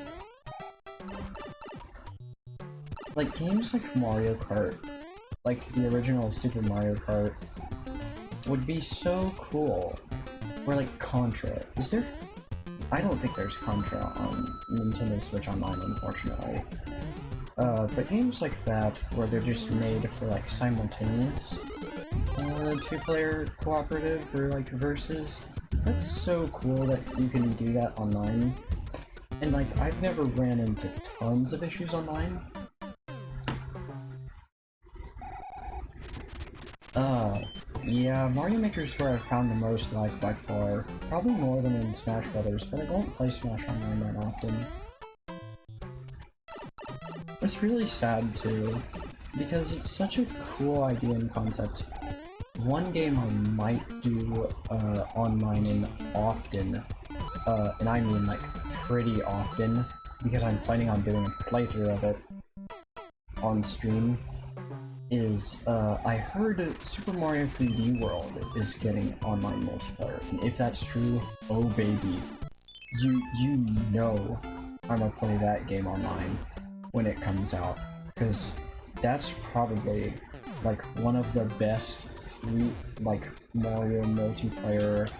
Like, games like Mario Kart, like the original Super Mario Kart, would be so cool. Or like Contra. Is there? I don't think there's Contra on Nintendo Switch Online, unfortunately. But games like that, where they're just made for like simultaneous two-player cooperative or like versus, that's so cool that you can do that online. And like, I've never ran into tons of issues online. Yeah, Mario Maker is where I found the most lag by far. Probably more than in Smash Brothers, but I don't play Smash Online that often. It's really sad too, because it's such a cool idea and concept. One game I might do online in often, and I mean like pretty often, because I'm planning on doing a playthrough of it on stream, is I heard Super Mario 3D World is getting online multiplayer, and if that's true, oh baby, you know I'm gonna play that game online when it comes out, because that's probably like one of the best like Mario multiplayer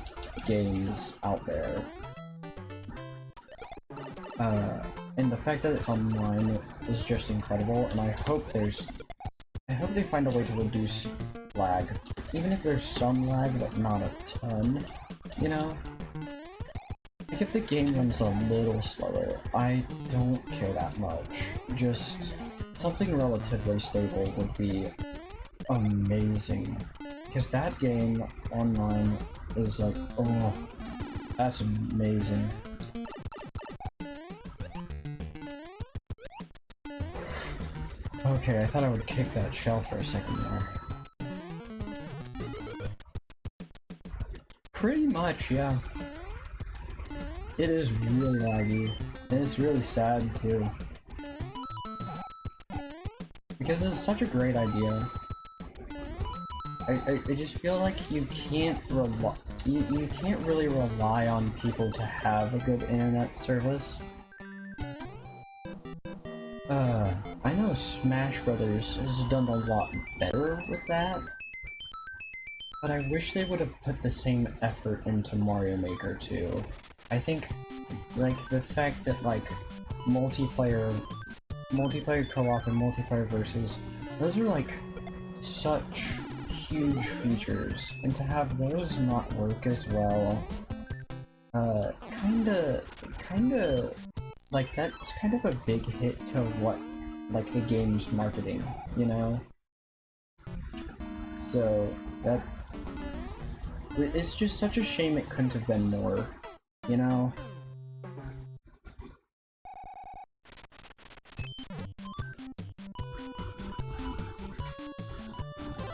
games out there. And the fact that it's online is just incredible, and I hope they find a way to reduce lag. Even if there's some lag, but not a ton. you know? Like, if the game runs a little slower, I don't care that much. Just something relatively stable would be amazing. Because that game online is like, oh, that's amazing. Okay, I thought I would kick that shell for a second there. Pretty much, yeah. It is really laggy, and it's really sad too. Because it's such a great idea. I just feel like you can't you can't really rely on people to have a good internet service. I know Smash Brothers has done a lot better with that, but I wish they would have put the same effort into Mario Maker too. I think, like, the fact that, like, multiplayer co-op and multiplayer versus, those are, like, such huge features, and to have those not work as well, kinda, like, that's kind of a big hit to what, like, the game's marketing, you know? So, it's just such a shame it couldn't have been more, you know?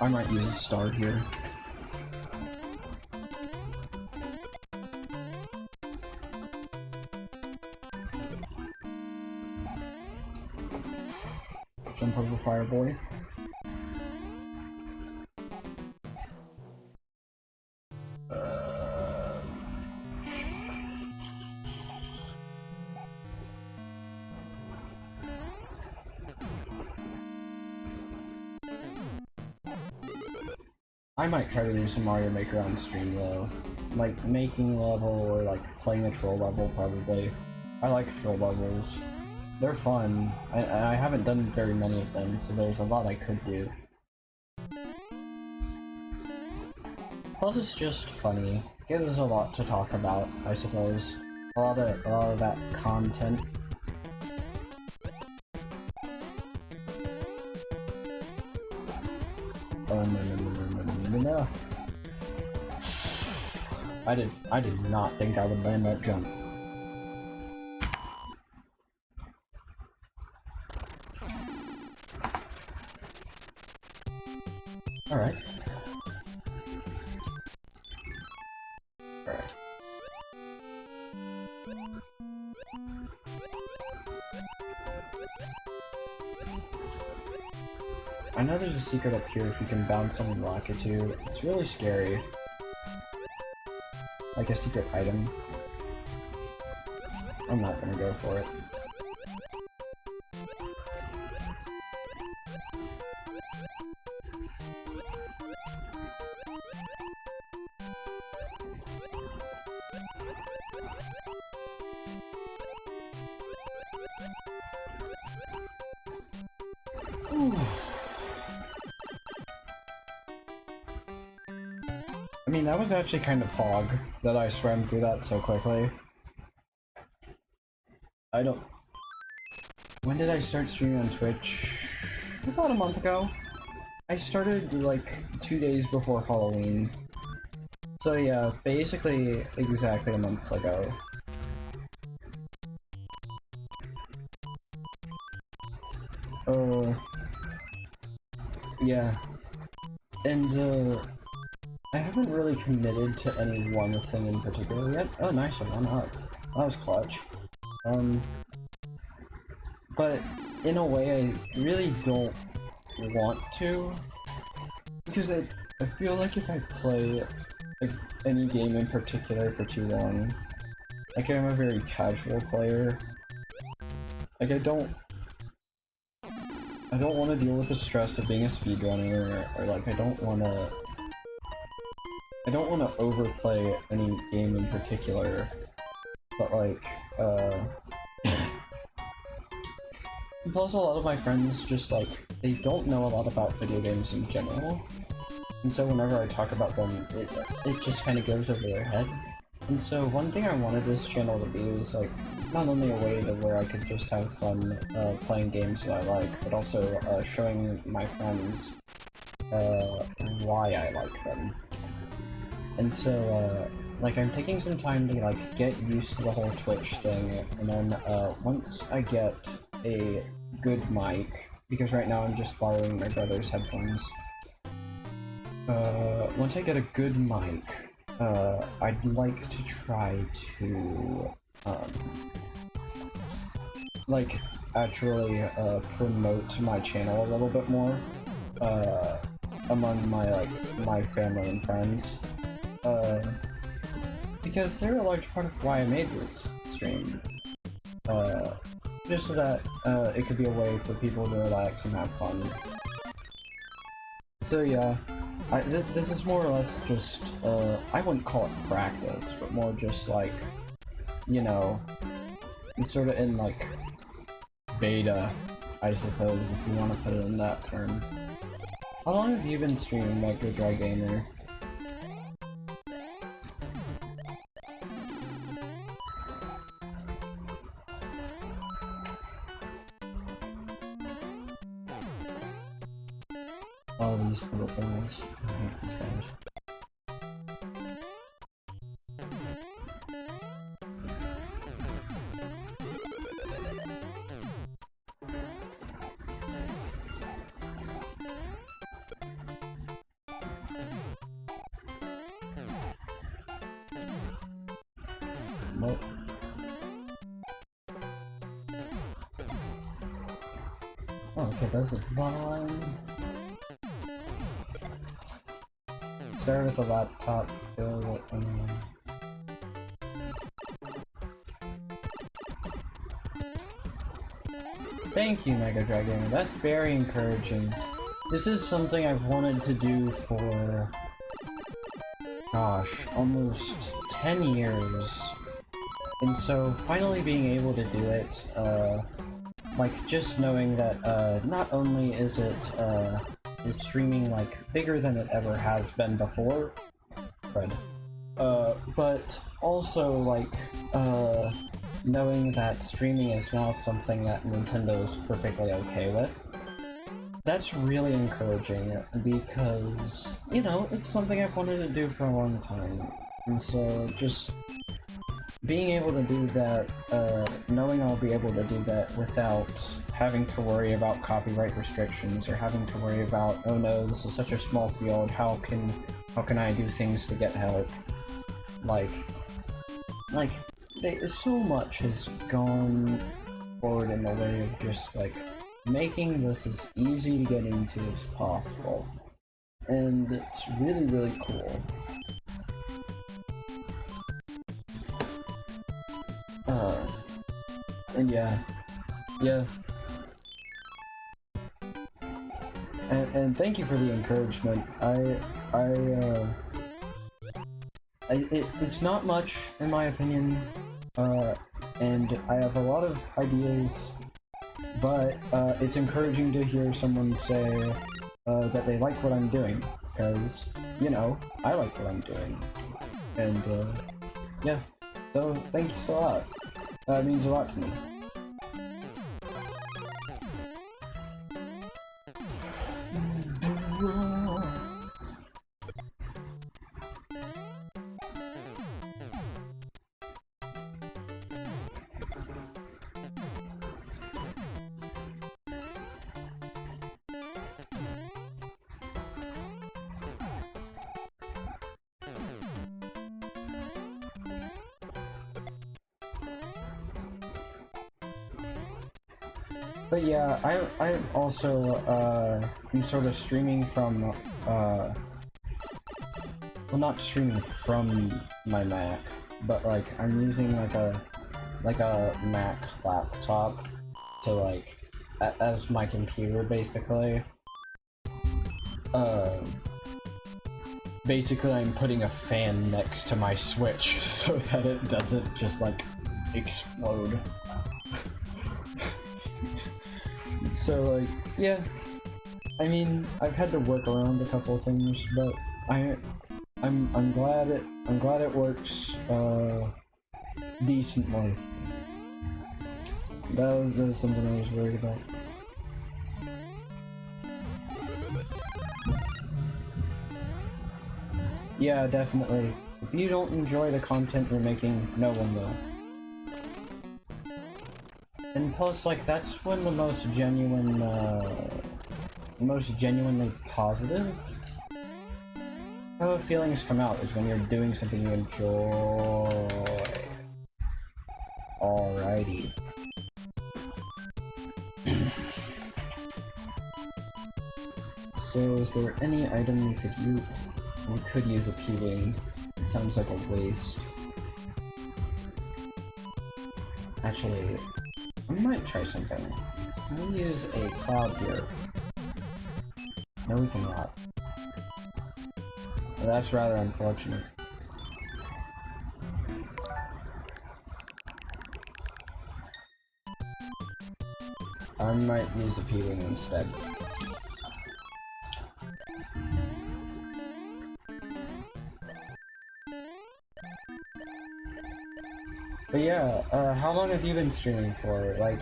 I might use a star here. Jump over Fireboy. I might try to do some Mario Maker on stream though. Like making level or like playing a troll level probably. I like troll levels. They're fun. I haven't done very many of them, so there's a lot I could do. Plus it's just funny. Gives a lot to talk about, I suppose. A lot of that content. No. I did not think I would land that jump. Alright. Alright. I know there's a secret up here if you can bounce on Lakitu. It's really scary. Like a secret item. I'm not gonna go for it. I mean, that was actually kind of pog that I swam through that so quickly. When did I start streaming on Twitch? About a month ago. I started like 2 days before Halloween. So yeah, basically exactly a month ago. Yeah. And I haven't really committed to any one thing in particular yet. Oh, nice one up. That was clutch. But in a way, I really don't want to, because I feel like if I play like any game in particular for too long, like I'm a very casual player. Like I don't want to deal with the stress of being a speedrunner, or like I don't want to overplay any game in particular, but like, plus a lot of my friends just like, they don't know a lot about video games in general, and so whenever I talk about them, it just kind of goes over their head, And so one thing I wanted this channel to be was like not only a way to where I could just have fun playing games that I like, but also showing my friends why I like them. And so like I'm taking some time to like get used to the whole Twitch thing, and then once I get a good mic, because right now I'm just borrowing my brother's headphones. Once I get a good mic, I'd like to try to, like, actually, promote my channel a little bit more, among my family and friends, because they're a large part of why I made this stream, just so that, it could be a way for people to relax and have fun. So yeah. This is more or less just, I wouldn't call it practice, but more just like, you know, it's sort of in like beta, I suppose, if you want to put it in that term. How long have you been streaming, Mega Dry Gamer? Oh, these purple things. I hate these guys. Nope. Oh, okay, that's a bomb. Start with a laptop, fill it, Thank you, Mega Dragon. That's very encouraging. This is something I've wanted to do for, gosh, almost 10 years. And so finally being able to do it, like just knowing that not only is it is streaming like bigger than it ever has been before, but also like knowing that streaming is now something that Nintendo is perfectly okay with. That's really encouraging because, you know, it's something I've wanted to do for a long time. And so just being able to do that, knowing I'll be able to do that without having to worry about copyright restrictions or having to worry about, oh no, this is such a small field, how can I do things to get help? Like, so much has gone forward in the way of just, like, making this as easy to get into as possible. And it's really, really cool. And yeah. And thank you for the encouragement. It's not much, in my opinion, and I have a lot of ideas, but it's encouraging to hear someone say that they like what I'm doing, because, you know, I like what I'm doing. And, yeah. So, thank you so lot. It means a lot to me. But yeah, I also am sort of streaming from well, not streaming from my Mac, but like I'm using like a Mac laptop to like as my computer basically. Basically I'm putting a fan next to my Switch so that it doesn't just like explode. So, like, yeah, I mean, I've had to work around a couple of things, but I'm glad it works decently. That was something I was worried about. Yeah, definitely. If you don't enjoy the content you're making, no one will. And plus, like, that's when the most genuinely positive feelings come out, is when you're doing something you enjoy. Alrighty. So, is there any item we could use appealing? It sounds like a waste. Actually, I might try something. Can we use a cloud here? No, we cannot. Well, that's rather unfortunate. I might use appealing instead. But yeah, how long have you been streaming for? Like,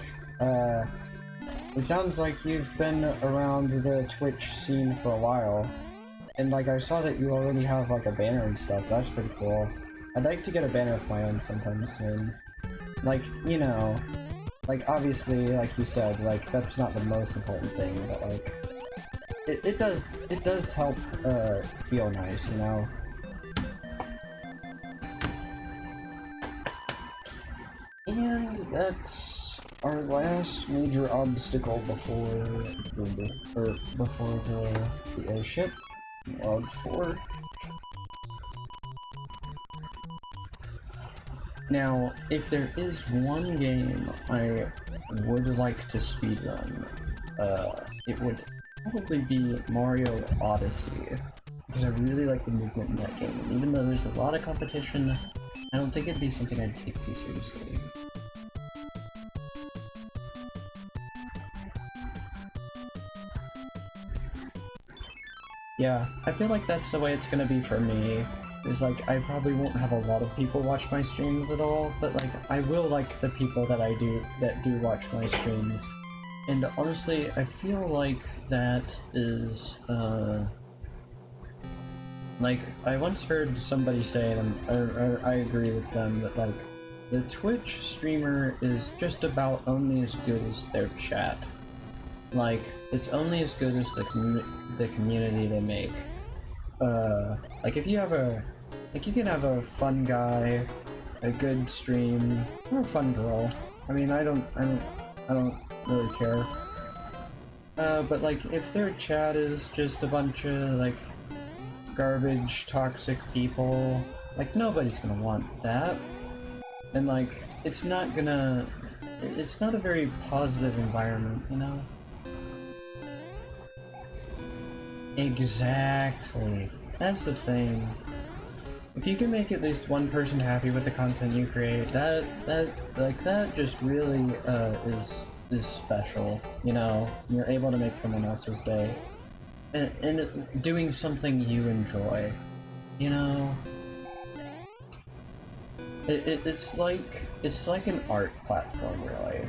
it sounds like you've been around the Twitch scene for a while. And like, I saw that you already have like a banner and stuff. That's pretty cool. I'd like to get a banner of my own sometime soon. Like, you know, like obviously, like you said, like that's not the most important thing, but like, it does help, feel nice, you know? And that's our last major obstacle before the airship. Log 4. Now, if there is one game I would like to speedrun, it would probably be Mario Odyssey, because I really like the movement in that game, and even though there's a lot of competition, I don't think it'd be something I'd take too seriously. Yeah, I feel like that's the way it's gonna be for me. Is like, I probably won't have a lot of people watch my streams at all, but like, I will like the people that do watch my streams. And honestly, I feel like that is, like, I once heard somebody say, and I agree with them, that like, the Twitch streamer is just about only as good as their chat. Like, it's only as good as the community they make. Like if you have you can have a fun guy, a good stream, or a fun girl. I mean, I don't really care. But like, if their chat is just a bunch of like garbage, toxic people, like nobody's gonna want that. And like, it's not a very positive environment, you know? Exactly. That's the thing. If you can make at least one person happy with the content you create, that just really is special. You know, you're able to make someone else's day, and doing something you enjoy. You know, it's like an art platform, really.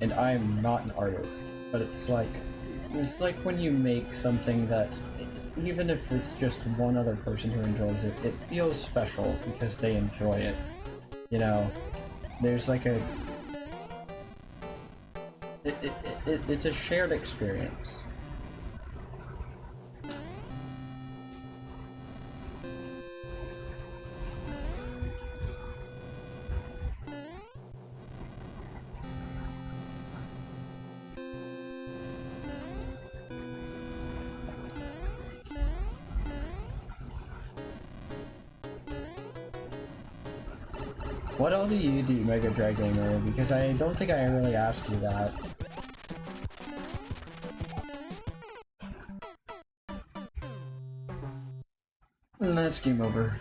And I'm not an artist, but it's like when you make something that, even if it's just one other person who enjoys it, it feels special because they enjoy it. You know, there's like it's a shared experience. What all do you do, Mega Drag Gamer? Because I don't think I really asked you that. And that's game over.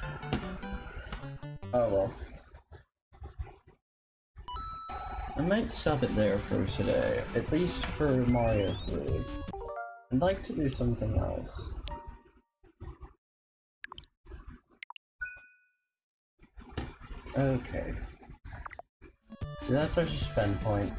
Oh well. I might stop it there for today, at least for Mario 3. I'd like to do something else. Okay. So that's our suspend point.